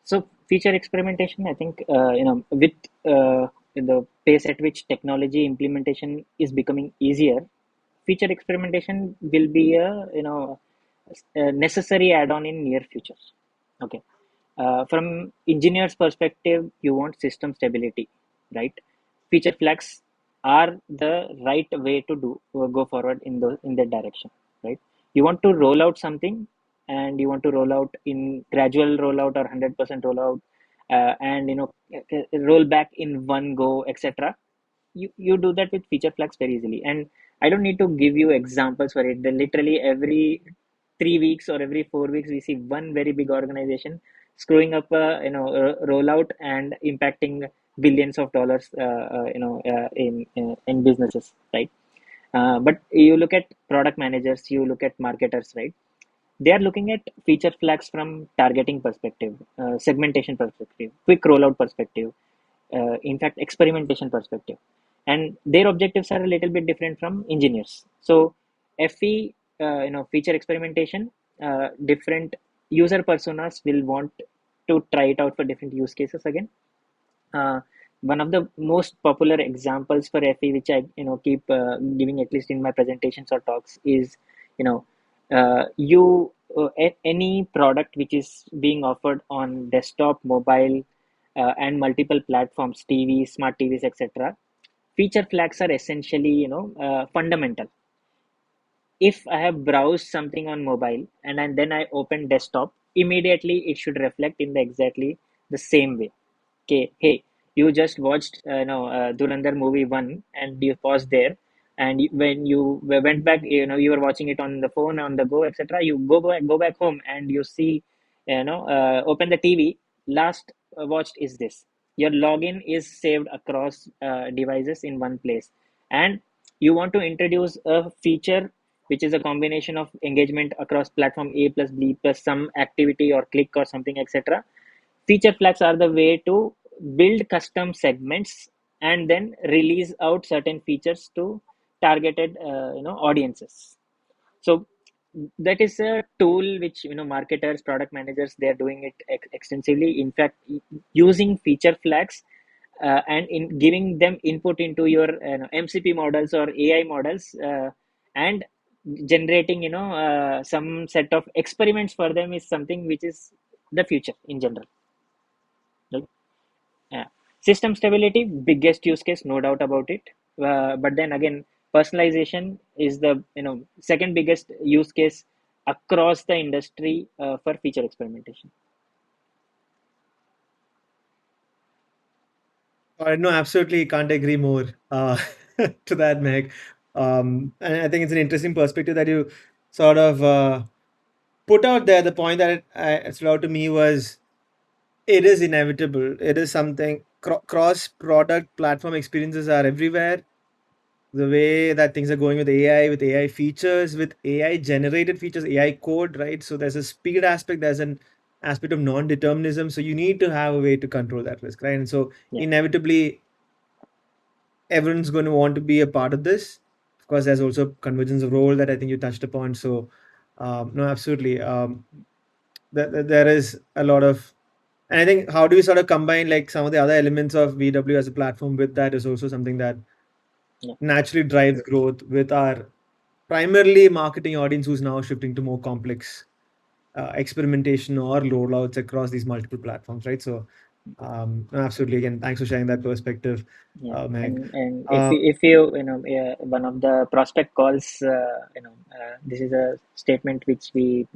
So feature experimentation, I think, with the pace at which technology implementation is becoming easier, feature experimentation will be a necessary add-on in near future. Okay. From engineers' perspective, you want system stability, right? Feature flags are the right way to go forward in that direction, right? You want to roll out something, and you want to roll out in gradual rollout or 100% rollout, and roll back in one go, etc. You do that with feature flags very easily, and I don't need to give you examples for it. Then literally every 3 weeks or every 4 weeks, we see one very big organization screwing up rollout and impacting billions of dollars in businesses, right? But you look at product managers, you look at marketers, right? They are looking at feature flags from targeting perspective, segmentation perspective, quick rollout perspective, in fact experimentation perspective, and their objectives are a little bit different from engineers. So fe feature experimentation, different user personas will want to try it out for different use cases again. uh, One of the most popular examples for fe, which I keep giving at least in my presentations or talks, is you know you any product which is being offered on desktop, mobile, and multiple platforms, TV, smart TVs, etc. Feature flags are essentially fundamental. If I have browsed something on mobile and then I open desktop, immediately it should reflect in the exactly the same way. Okay, hey, you just watched Durandar movie 1 and you paused there, and when you went back, you were watching it on the phone, on the go, etc. You go back home and you see, open the TV. Last watched is this. Your login is saved across devices in one place, and you want to introduce a feature which is a combination of engagement across platform A plus B plus some activity or click or something, etc. Feature flags are the way to build custom segments and then release out certain features to targeted audiences. So that is a tool which marketers, product managers, they are doing it extensively. In fact, using feature flags and in giving them input into your MCP models or AI models, and generating some set of experiments for them is something which is the future in general, right? Yeah. System stability, biggest use case, no doubt about it. But then again, personalization is the second biggest use case across the industry for feature experimentation. No, absolutely can't agree more to that, Meg. And I think it's an interesting perspective that you sort of put out there. The point that it stood out to me was it is inevitable. It is something cross product platform experiences are everywhere. The way that things are going with AI, with AI features, with AI generated features, AI code, right? So there's a speed aspect, there's an aspect of non-determinism. So you need to have a way to control that risk, right? And so Yeah. inevitably everyone's going to want to be a part of this. Of course, there's also convergence of role that I think you touched upon. So no, absolutely. There is a lot of, and I think how do we sort of combine like some of the other elements of VW as a platform with that is also something that Yeah. naturally drives growth with our primarily marketing audience who's now shifting to more complex experimentation or rollouts across these multiple platforms, right? So, absolutely. Again, thanks for sharing that perspective, Yeah, Meg. and if you one of the prospect calls, this is a statement which we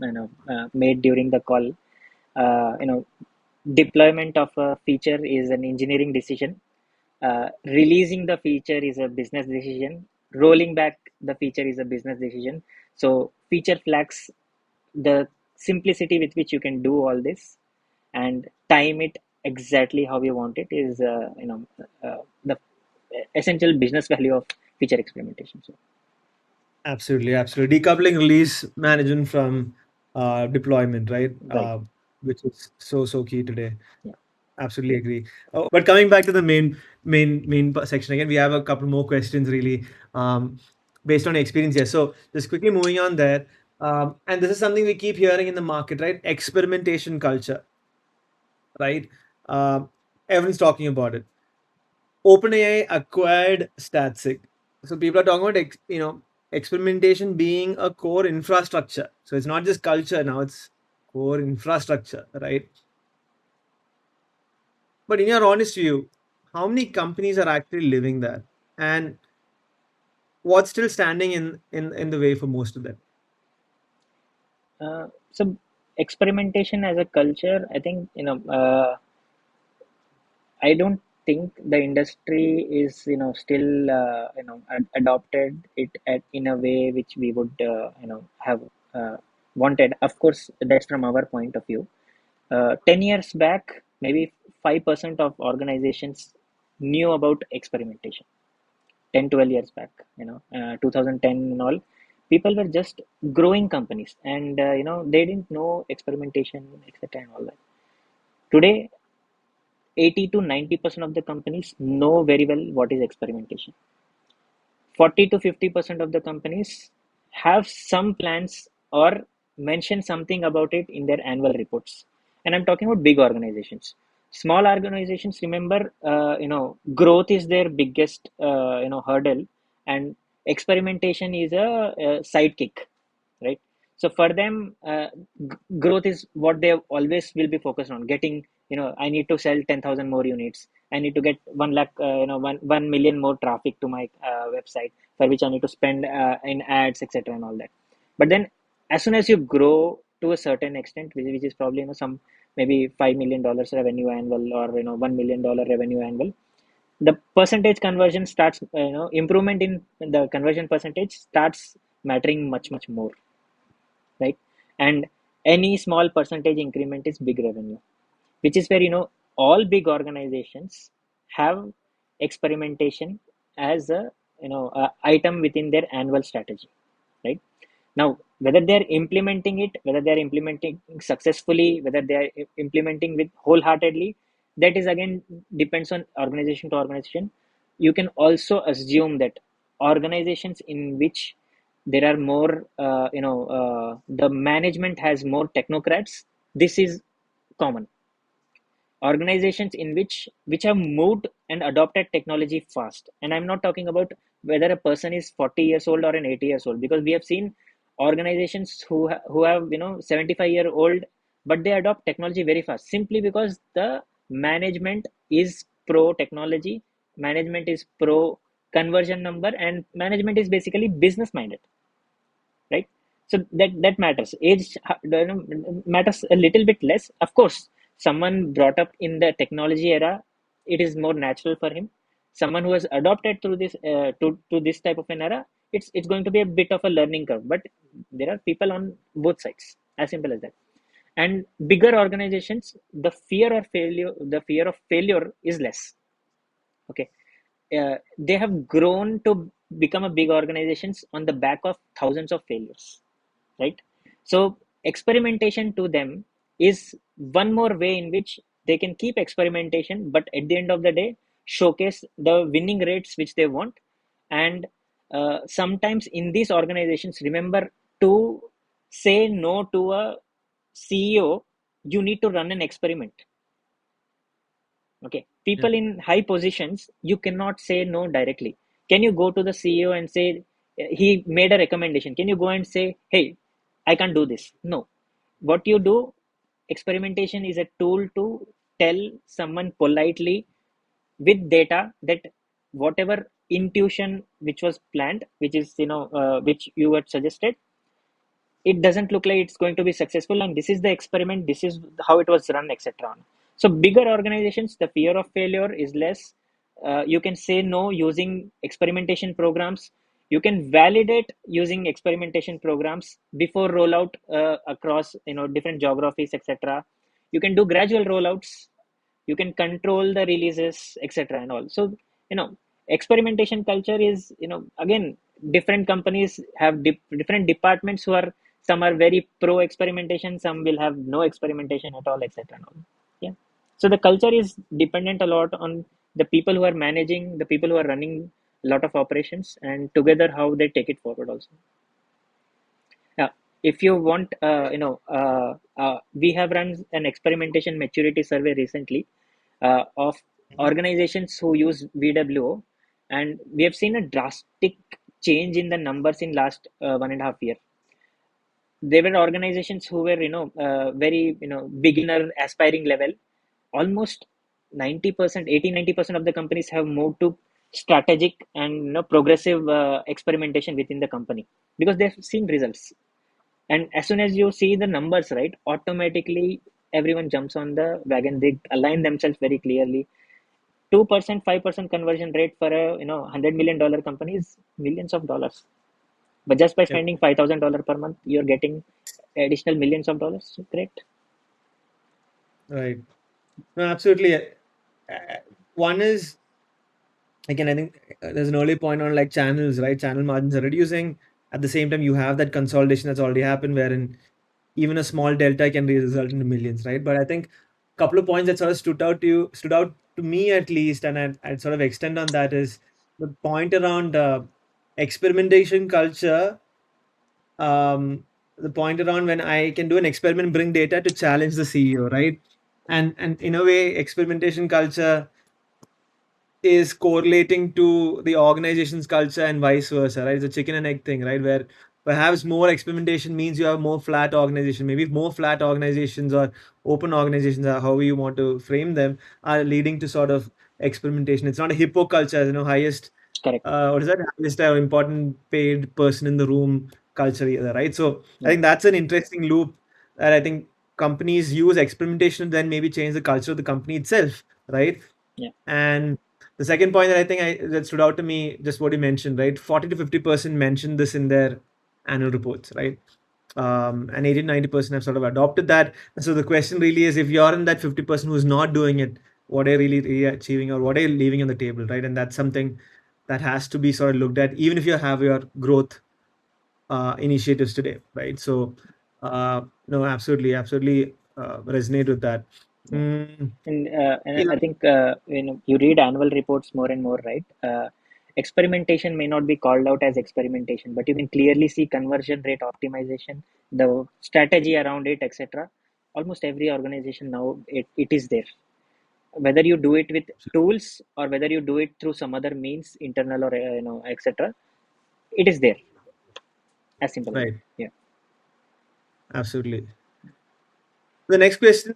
made during the call. Deployment of a feature is an engineering decision. Releasing the feature is a business decision. Rolling back the feature is a business decision. So feature flags, the simplicity with which you can do all this and time it exactly how you want it is the essential business value of feature experimentation. So Absolutely. Decoupling release management from deployment, right? right. Which is so key today. Yeah. Absolutely agree. But coming back to the main section again, we have a couple more questions really based on your experience here. So just quickly moving on there, and this is something we keep hearing in the market, right? Experimentation culture, right? Everyone's talking about it. OpenAI acquired Statsig. So people are talking about experimentation being a core infrastructure. So it's not just culture now; it's core infrastructure, right? But in your honest view, how many companies are actually living that, and what's still standing in the way for most of them? So experimentation as a culture, I think, I don't think the industry is, still, adopted it in a way which we would, have wanted. Of course, that's from our point of view. 10 years back, maybe 5% of organizations knew about experimentation. 10, 12 years back, 2010 and all, people were just growing companies, and, they didn't know experimentation, etc. and all that. Today, 80 to 90% of the companies know very well what is experimentation. 40 to 50% of the companies have some plans or mention something about it in their annual reports. And I'm talking about big organizations. Small organizations, remember, growth is their biggest, hurdle, and experimentation is a sidekick, right? So for them, growth is what they always will be focused on. Getting, I need to sell 10,000 more units. I need to get 1 lakh, 1 million more traffic to my website, for which I need to spend in ads, etc. and all that. But then, as soon as you grow to a certain extent, which is probably, some maybe $5 million revenue annual, or $1 million revenue annual, the percentage conversion starts, improvement in the conversion percentage starts mattering much more, right? And any small percentage increment is big revenue, which is where, all big organizations have experimentation as a item within their annual strategy, right? Now, whether they're implementing it, whether they're implementing successfully, whether they are implementing with wholeheartedly, that is again depends on organization to organization. You can also assume that organizations in which there are more, the management has more technocrats. This is common. Organizations in which have moved and adopted technology fast, and I'm not talking about whether a person is 40 years old or an 80 years old, because we have seen organizations who have, 75-year old, but they adopt technology very fast, simply because the management is pro technology, management is pro conversion number, and management is basically business minded, right? So that matters. Age, matters a little bit less. Of course, someone brought up in the technology era, it is more natural for him. Someone who has adopted through this, to this type of an era, it's going to be a bit of a learning curve. But there are people on both sides, as simple as that. And bigger organizations, the fear of failure is less. Okay. They have grown to become a big organizations on the back of thousands of failures, right? So experimentation to them is one more way in which they can keep experimentation, but at the end of the day, showcase the winning rates which they want. And sometimes in these organizations, remember, to say no to a CEO, you need to run an experiment. Okay, people in high positions, you cannot say no directly. Can you go to the CEO and say, he made a recommendation, can you go and say, hey, I can't do this? No. What you do, experimentation is a tool to tell someone politely with data that whatever intuition which was planned, which is, which you had suggested, it doesn't look like it's going to be successful, and this is the experiment, this is how it was run, etc. So bigger organizations, the fear of failure is less. You can say no using experimentation programs. You can validate using experimentation programs before rollout across, different geographies, etc. You can do gradual rollouts. You can control the releases, etc. and all. So, experimentation culture is, again, different companies have different departments who are, some are very pro experimentation, some will have no experimentation at all, etc. Yeah. So the culture is dependent a lot on the people who are managing, the people who are running a lot of operations, and together how they take it forward also. Yeah. If you want, we have run an experimentation maturity survey recently of organizations who use VWO, and we have seen a drastic change in the numbers in last 1.5 year. There were organizations who were, very, beginner aspiring level. Almost 90%, 80-90% of the companies have moved to strategic and, progressive experimentation within the company, because they've seen results. And as soon as you see the numbers, right, automatically everyone jumps on the wagon. They align themselves very clearly. 2%, 5% conversion rate for a, $100 million company is millions of dollars. But just by Yep. spending $5,000 per month, you're getting additional millions of dollars. So great. Right. No, absolutely. One is, again, I think there's an early point on like channels, right? Channel margins are reducing. At the same time, you have that consolidation that's already happened, wherein even a small delta can result into millions, right? But I think a couple of points that sort of stood out to me at least, and I'd sort of extend on that, is the point around experimentation culture. The point around when I can do an experiment, bring data to challenge the CEO, right? And in a way, experimentation culture is correlating to the organization's culture and vice versa, right? It's a chicken and egg thing, right? Where perhaps more experimentation means you have more flat organization. Maybe more flat organizations or open organizations, or however you want to frame them, are leading to sort of experimentation. It's not a hippo culture, highest, Correct. what is that? Highest or important paid person in the room culture either, right? So I Yeah. think that's an interesting loop that I think companies use experimentation to then maybe change the culture of the company itself, right? Yeah. And the second point that I think that stood out to me, just what you mentioned, right? 40 to 50% mentioned this in their annual reports, right? And 80-90% have sort of adopted that. And so the question really is, if you're in that 50% who's not doing it, what are you really achieving, or what are you leaving on the table, right? And that's something that has to be sort of looked at, even if you have your growth initiatives today, right? So, no, absolutely resonate with that. Yeah. Mm, And yeah, I think, you read annual reports more and more, right? Experimentation may not be called out as experimentation, but you can clearly see conversion rate optimization, the strategy around it, etc. Almost every organization now, it is there. Whether you do it with tools or whether you do it through some other means, internal or, etc., it is there. As simple as that. right, Yeah. absolutely. The next question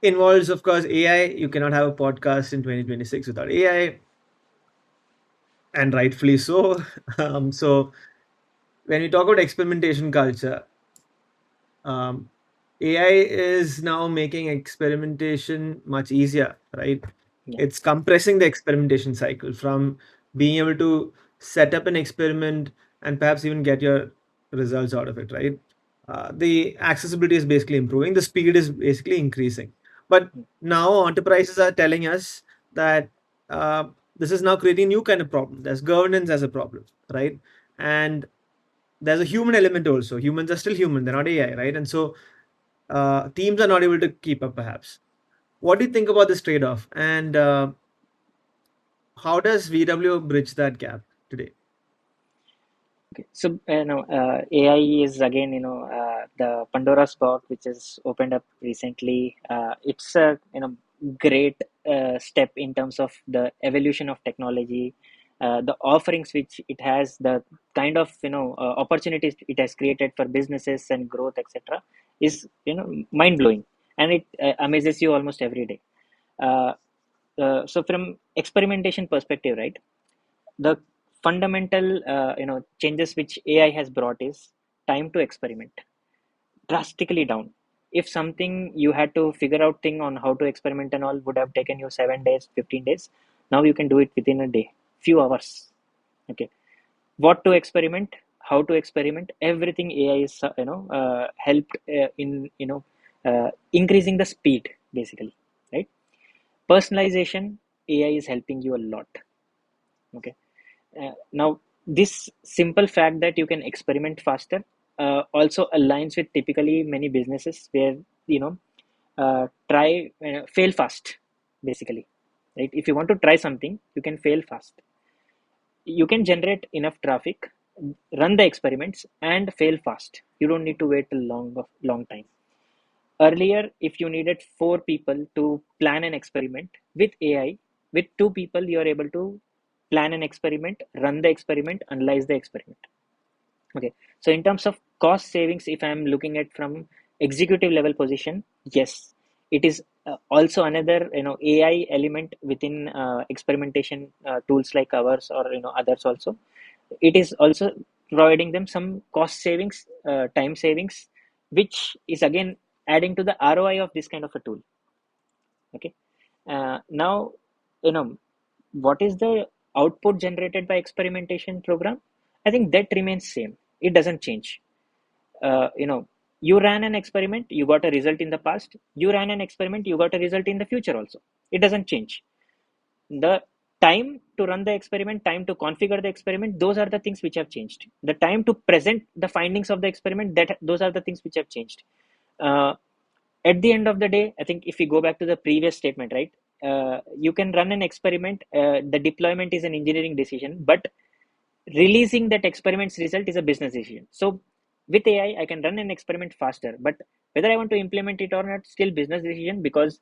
involves, of course, AI. You cannot have a podcast in 2026 without AI, and rightfully so. So, when we talk about experimentation culture, um, AI is now making experimentation much easier, right? Yeah. It's compressing the experimentation cycle from being able to set up an experiment and perhaps even get your results out of it, right? The accessibility is basically improving, the speed is basically increasing. But now enterprises are telling us that uh, this is now creating new kind of problem. There's governance as a problem, right? And there's a human element also. Humans are still human, they're not AI, right? And so teams are not able to keep up, perhaps. What do you think about this trade off? And how does VWO bridge that gap today? Okay. So, AI is again, the Pandora's box, which is opened up recently. It's a, great step in terms of the evolution of technology, the offerings which it has, the kind of, opportunities it has created for businesses and growth, etc., is, mind blowing, and it amazes you almost every day. Uh, so from experimentation perspective, right? The fundamental, changes which AI has brought is time to experiment drastically down. If something you had to figure out thing on how to experiment and all would have taken you 7 days, 15 days, now you can do it within a day, few hours. Okay. What to experiment, how to experiment, everything AI is, helped in, increasing the speed, basically, right? Personalization AI is helping you a lot. Okay. Now, this simple fact that you can experiment faster also aligns with typically many businesses where, you know, fail fast, basically. Right? If you want to try something, you can fail fast. You can generate enough traffic, run the experiments, and fail fast. You don't need to wait a long time. Earlier, if you needed 4 people to plan an experiment, with AI, with 2 people, you are able to plan an experiment, run the experiment, analyze the experiment. Okay. So in terms of cost savings, if I'm looking at from executive level position, yes, it is also another, AI element within experimentation tools like ours, or others also. It is also providing them some cost savings, time savings, which is again adding to the ROI of this kind of a tool. Okay. Now, you know, what is the output generated by experimentation program? I think that remains same. It doesn't change. You ran an experiment, you got a result in the past. You ran an experiment, you got a result in the future also. It doesn't change. The time to run the experiment, time to configure the experiment, those are the things which have changed. The time to present the findings of the experiment, that those are the things which have changed. Uh, at the end of the day, I think if we go back to the previous statement, right? You can run an experiment. The deployment is an engineering decision, but releasing that experiment's result is a business decision. So with AI, I can run an experiment faster, but whether I want to implement it or not, still business decision, because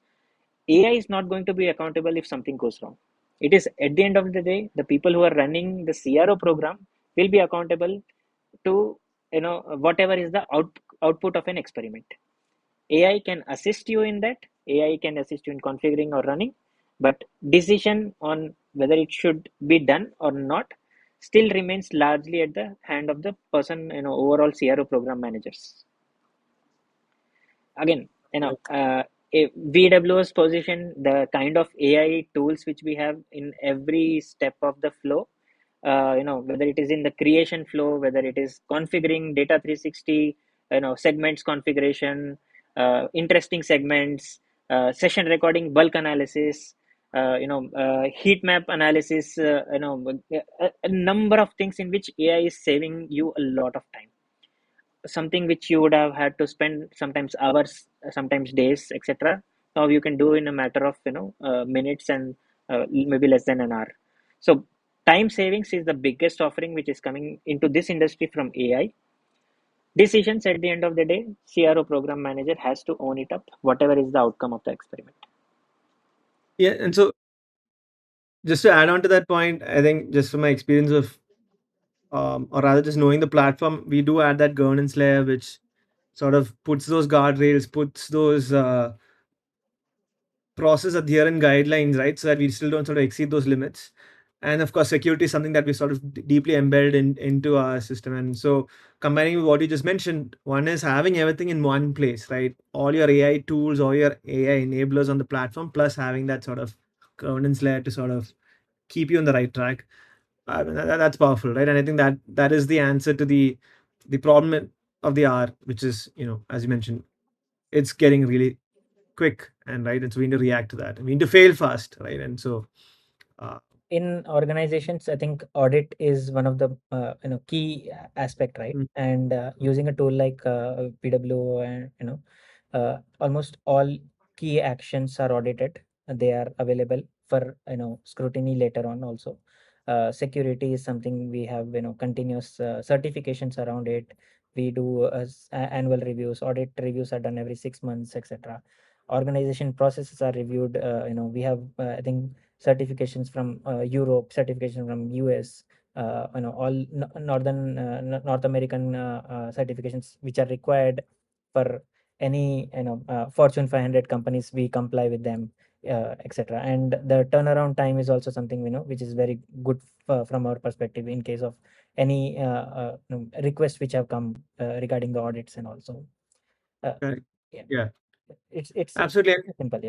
AI is not going to be accountable if something goes wrong. It is at the end of the day, the people who are running the CRO program will be accountable to whatever is the output of an experiment. AI can assist you in that. AI can assist you in configuring or running, but decision on whether it should be done or not still remains largely at the hand of the person, overall CRO program managers. Again, VWO's position, the kind of AI tools which we have in every step of the flow, whether it is in the creation flow, whether it is configuring data 360, segments configuration, interesting segments, session recording, bulk analysis, heat map analysis, a number of things in which AI is saving you a lot of time. Something which you would have had to spend sometimes hours, sometimes days, etc. Now you can do in a matter of minutes, and maybe less than an hour. So time savings is the biggest offering which is coming into this industry from AI. Decisions at the end of the day, CRO program manager has to own it up, whatever is the outcome of the experiment. Yeah, and so just to add on to that point, I think just from my experience of, or rather just knowing the platform, we do add that governance layer, which sort of puts those guardrails, puts those process adherent guidelines, right? So that we still don't sort of exceed those limits. And of course, security is something that we sort of deeply embed into our system. And so, combining with what you just mentioned, one is having everything in one place, right? All your AI tools, all your AI enablers on the platform, plus having that sort of governance layer to sort of keep you on the right track. That's powerful, right? And I think that is the answer to the problem of the hour, which is, as you mentioned, it's getting really quick, and right, and so we need to react to that, and we need to fail fast, right? And so in organizations, I think audit is one of the key aspect, right? And using a tool like PWO, and almost all key actions are audited. They are available for scrutiny later on also. Security is something we have continuous certifications around it. We do annual reviews, audit reviews are done every 6 months, etc. Organization processes are reviewed. We have I think certifications from Europe, certification from US, all North American certifications which are required for any Fortune 500 companies. We comply with them, etc. And the turnaround time is also something which is very good from our perspective in case of any requests which have come regarding the audits, and also correct. yeah, Yeah, it's absolutely. simple.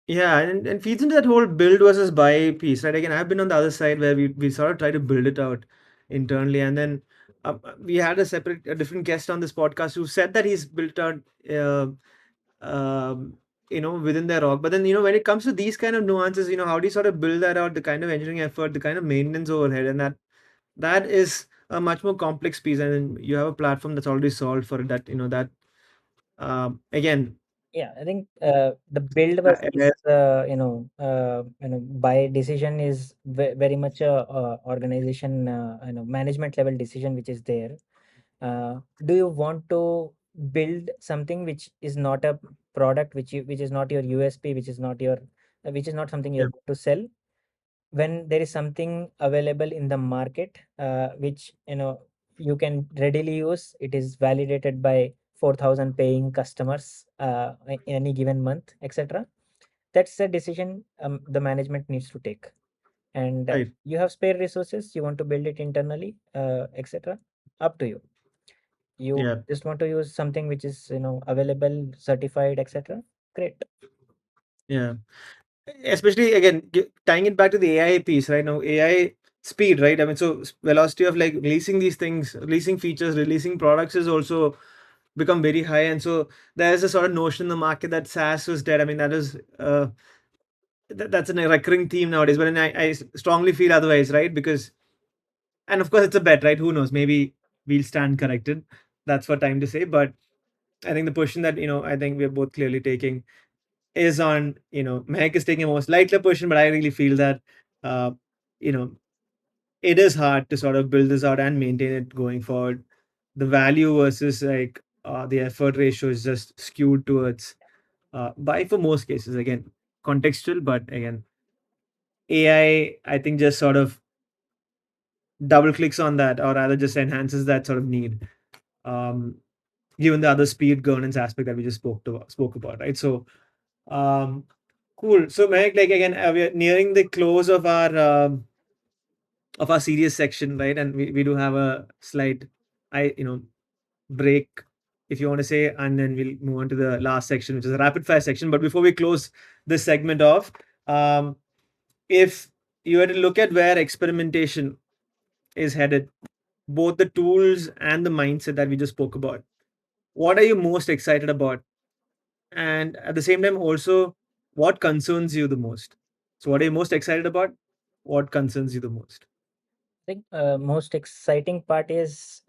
Yeah, and feeds into that whole build versus buy piece, right? Again, I've been on the other side where we sort of try to build it out internally, and then we had a different guest on this podcast who said that he's built out uh, um, within their org. But then, when it comes to these kind of nuances, how do you sort of build that out, the kind of engineering effort, the kind of maintenance overhead, and that is a much more complex piece. And then you have a platform that's already solved for it, that, that again, Yeah, I think the build uh, versus buy decision is very much a organization management level decision which is there. Do you want to build something which is not a product which is not your USP, which is not something yeah, you're going to sell, when there is something available in the market which you can readily use, it is validated by 4,000 paying customers in any given month, etc. That's the decision the management needs to take. And right, you have spare resources, you want to build it internally, etc. Up to you. You yeah, just want to use something which is available, certified, etc. Great. yeah. Especially again, tying it back to the AI piece, right? Now AI speed, right? I mean, so velocity of like releasing these things, releasing features, releasing products is also become very high. And so there's a sort of notion in the market that SaaS was dead. I mean, that is that's a recurring theme nowadays. But then I strongly feel otherwise, right? Because, and of course it's a bet, right? Who knows? Maybe we'll stand corrected. That's for time to say. But I think the position that, I think we're both clearly taking is on, Mahek is taking a more lighter position, but I really feel that, uh, you know, it is hard to sort of build this out and maintain it going forward. The value versus like the effort ratio is just skewed towards buy for most cases. Again, contextual, but again, AI, I think, just sort of double clicks on that, or rather just enhances that sort of need. Um, Given the other speed governance aspect that we just spoke about, right? So, um, cool. So, Mahek, like again, we are nearing the close of our serious section, right? And we do have a slight, break, if you want to say, and then we'll move on to the last section, which is a rapid fire section. But before we close this segment off, um, if you were to look at where experimentation is headed, both the tools and the mindset that we just spoke about, what are you most excited about? And at the same time, also, what concerns you the most? So, what are you most excited about? What concerns you the most? I think most exciting part is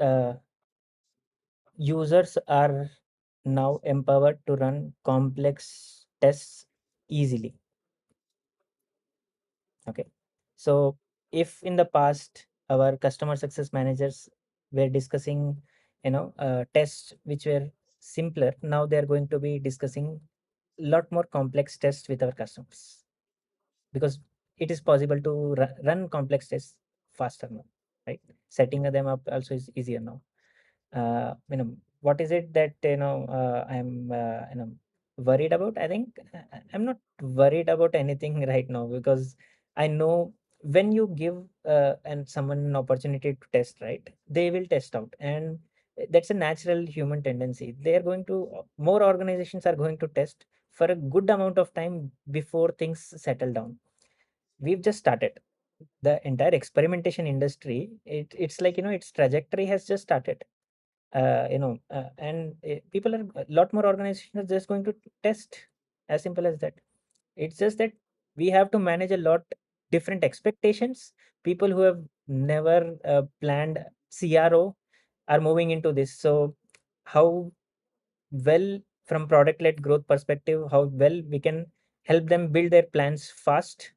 users are now empowered to run complex tests easily. Okay. So if in the past our customer success managers were discussing, tests which were simpler, now they are going to be discussing a lot more complex tests with our customers, because it is possible to run complex tests faster now, right? Setting them up also is easier now. What is it that I'm worried about? I think I'm not worried about anything right now, because I know when you give and someone an opportunity to test, right, they will test out. And that's a natural human tendency. They are going to More organizations are going to test for a good amount of time before things settle down. We've just started the entire experimentation industry. It's like its trajectory has just started. And people are a lot more organizations are just going to test, as simple as that. It's just that we have to manage a lot different expectations. People who have never planned CRO are moving into this. So how well, from product led growth perspective, how well we can help them build their plans fast,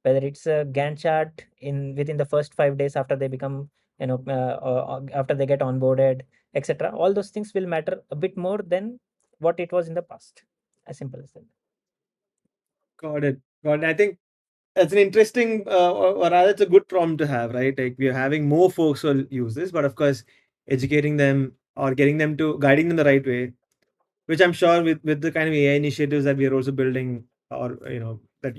whether it's a Gantt chart in within the first 5 days after they become, or after they get onboarded, etc. All those things will matter a bit more than what it was in the past. As simple as that. Got it. Got it. I think it's an interesting, or rather, it's a good problem to have, right? Like we're having more folks who will use this, but of course, educating them or getting them to guiding them the right way, which I'm sure with the kind of AI initiatives that we are also building, or that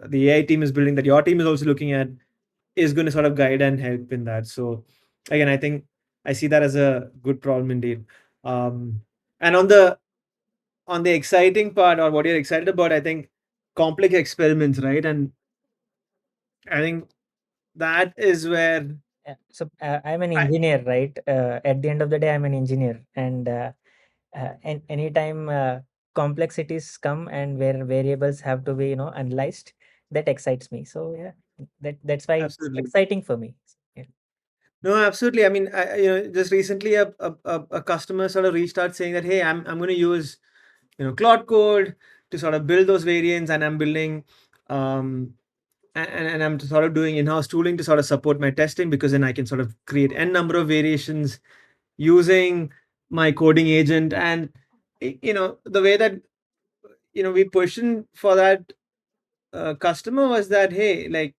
the AI team is building, that your team is also looking at, is going to sort of guide and help in that. So again, I think I see that as a good problem indeed. And on the exciting part, or what you're excited about, I think complex experiments, right? And I think that is where So I'm an I engineer, right? At the end of the day, I'm an engineer, and anytime complexities come and where variables have to be analyzed, that excites me. So yeah, that's why it's Absolutely. exciting for me. Yeah. No, absolutely. I mean, just recently a customer sort of reached out saying that, hey, I'm going to use Cloud Code to sort of build those variants, and I'm building um, and I'm sort of doing in-house tooling to sort of support my testing, because then I can sort of create n number of variations using my coding agent. And the way that we positioned for that customer was that, hey, like,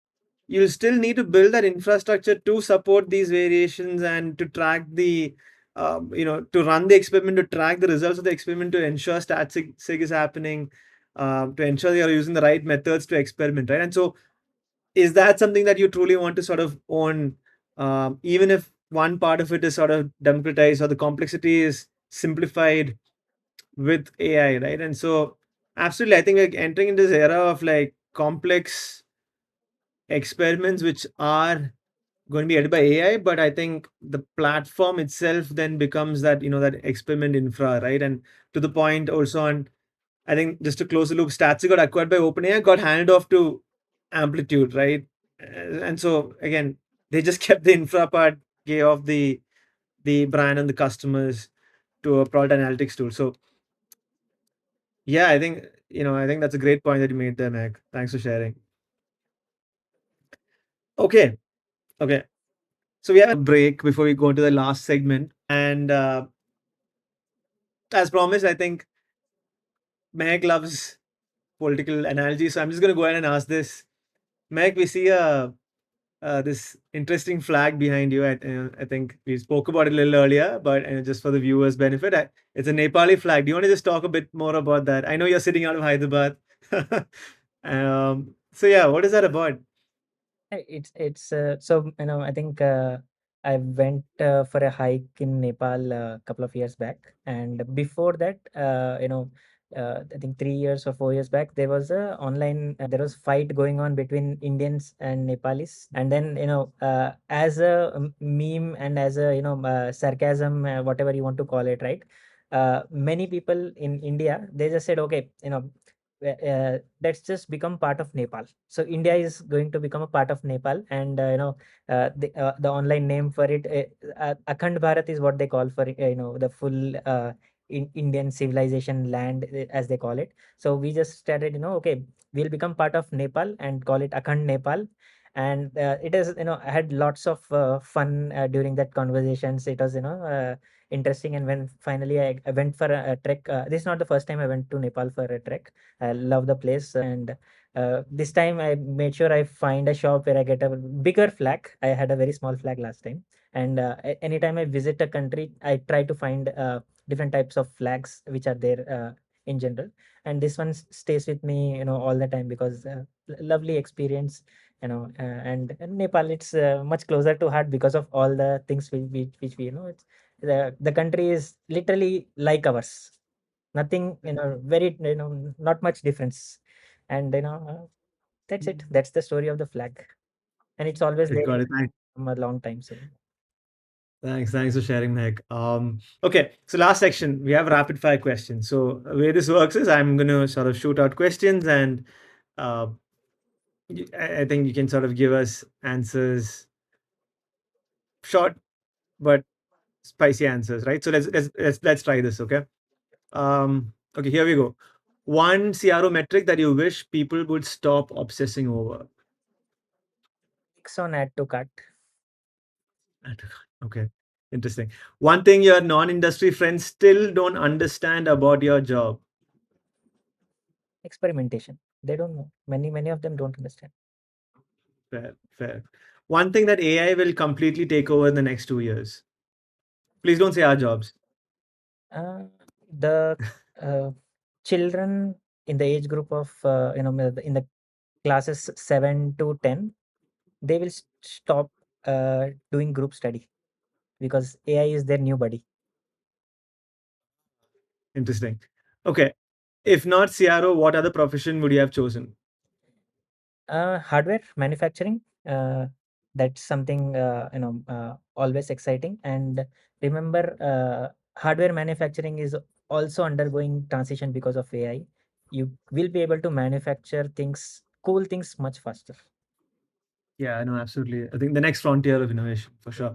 you still need to build that infrastructure to support these variations and to track the to run the experiment, to track the results of the experiment, to ensure stat sig is happening, to ensure you're using the right methods to experiment, right? And so, is that something that you truly want to sort of own, even if one part of it is sort of democratized or the complexity is simplified with AI, right? And so, absolutely, I think we're entering into this era of like complex experiments which are going to be edited by AI, but I think the platform itself then becomes that, that experiment infra, right? And to the point also on, I think, just to close the loop, Statsy got acquired by OpenAI, got handed off to Amplitude, right? And so again, they just kept the infra part, gave off the brand and the customers to a product analytics tool. So yeah, I think that's a great point that you made there, Meg. Thanks for sharing. Okay, okay. So we have a break before we go into the last segment, and as promised, I think Mahek loves political analogy, so I'm just going to go ahead and ask this. Mahek, we see this interesting flag behind you. I think we spoke about it a little earlier, but just for the viewers' benefit, it's a Nepali flag. Do you want to just talk a bit more about that? I know you're sitting out of Hyderabad. So yeah, what is that about? It's so I think I went for a hike in Nepal a couple of years back, and before that, I think 3 years or 4 years back, there was a online there was fight going on between Indians and Nepalis, and then as a meme and as a sarcasm, whatever you want to call it, right? Many people in India, they just said, okay, let's just become part of Nepal. So India is going to become a part of Nepal, and the online name for it, Akhand Bharat is what they call for the full Indian civilization land, as they call it. So we just started, okay, we'll become part of Nepal and call it Akhand Nepal. And it is, I had lots of fun during that conversations. It was, interesting. And when finally I went for a trek, this is not the first time I went to Nepal for a trek. I love the place, and this time I made sure I find a shop where I get a bigger flag. I had a very small flag last time, and anytime I visit a country, I try to find different types of flags which are there in general. And this one stays with me, all the time, because lovely experience, and Nepal, it's much closer to heart because of all the things which we it's the country is literally like ours. Nothing, very, not much difference. And that's it. That's the story of the flag, and it's always there Got it. from a long time. So Thanks for sharing, Meg. Okay, so last section, we have rapid fire questions. So the way this works is I'm going to sort of shoot out questions, and uh, I think you can sort of give us answers, short but spicy answers, right? So let's try this, okay? Okay, here we go. One CRO metric that you wish people would stop obsessing over. clicks on add to cart. Okay, interesting. One thing your non-industry friends still don't understand about your job. Experimentation. They don't know. Many of them don't understand. Fair, fair. One thing that AI will completely take over in the next 2 years. Please don't say our jobs. Uh, the children in the age group of in the classes 7 to 10, they will stop doing group study because AI is their new buddy. Interesting. Okay. If not CRO, what other profession would you have chosen? Hardware manufacturing. That's something always exciting. And remember, hardware manufacturing is also undergoing transition because of AI. You will be able to manufacture things, cool things much faster. Yeah, no, absolutely. I think the next frontier of innovation for sure.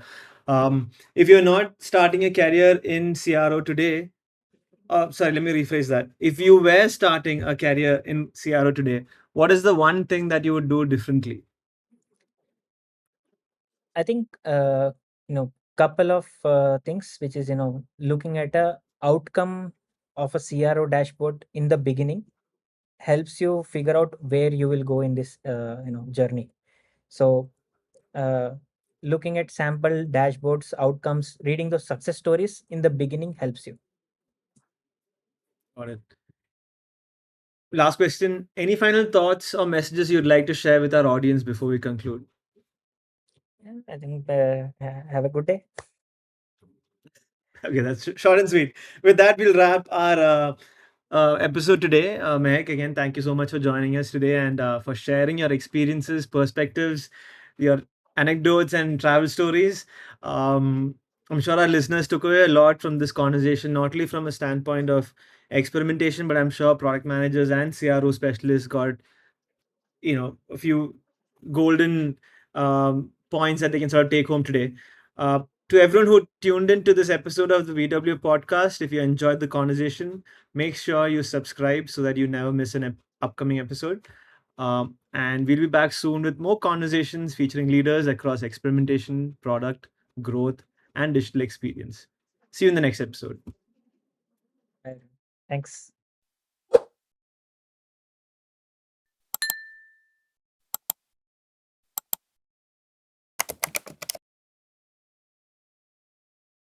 If you're not starting a career in CRO today, sorry, let me rephrase that. If you were starting a career in CRO today, what is the one thing that you would do differently? I think couple of things, which is looking at a outcome of a CRO dashboard in the beginning helps you figure out where you will go in this journey. So uh, looking at sample dashboards, outcomes, reading those success stories in the beginning helps you. Got it. Last question. Any final thoughts or messages you'd like to share with our audience before we conclude? Yeah, I think have a good day. Okay, that's short and sweet. With that, we'll wrap our episode today. Mahek, again, thank you so much for joining us today and for sharing your experiences, perspectives, your anecdotes, and travel stories. Um, I'm sure our listeners took away a lot from this conversation, not only from a standpoint of experimentation, but I'm sure product managers and CRO specialists got a few golden points that they can sort of take home today. To everyone who tuned into this episode of the VW podcast, if you enjoyed the conversation, make sure you subscribe so that you never miss an upcoming episode. And we'll be back soon with more conversations featuring leaders across experimentation, product, growth, and digital experience. See you in the next episode. Thanks.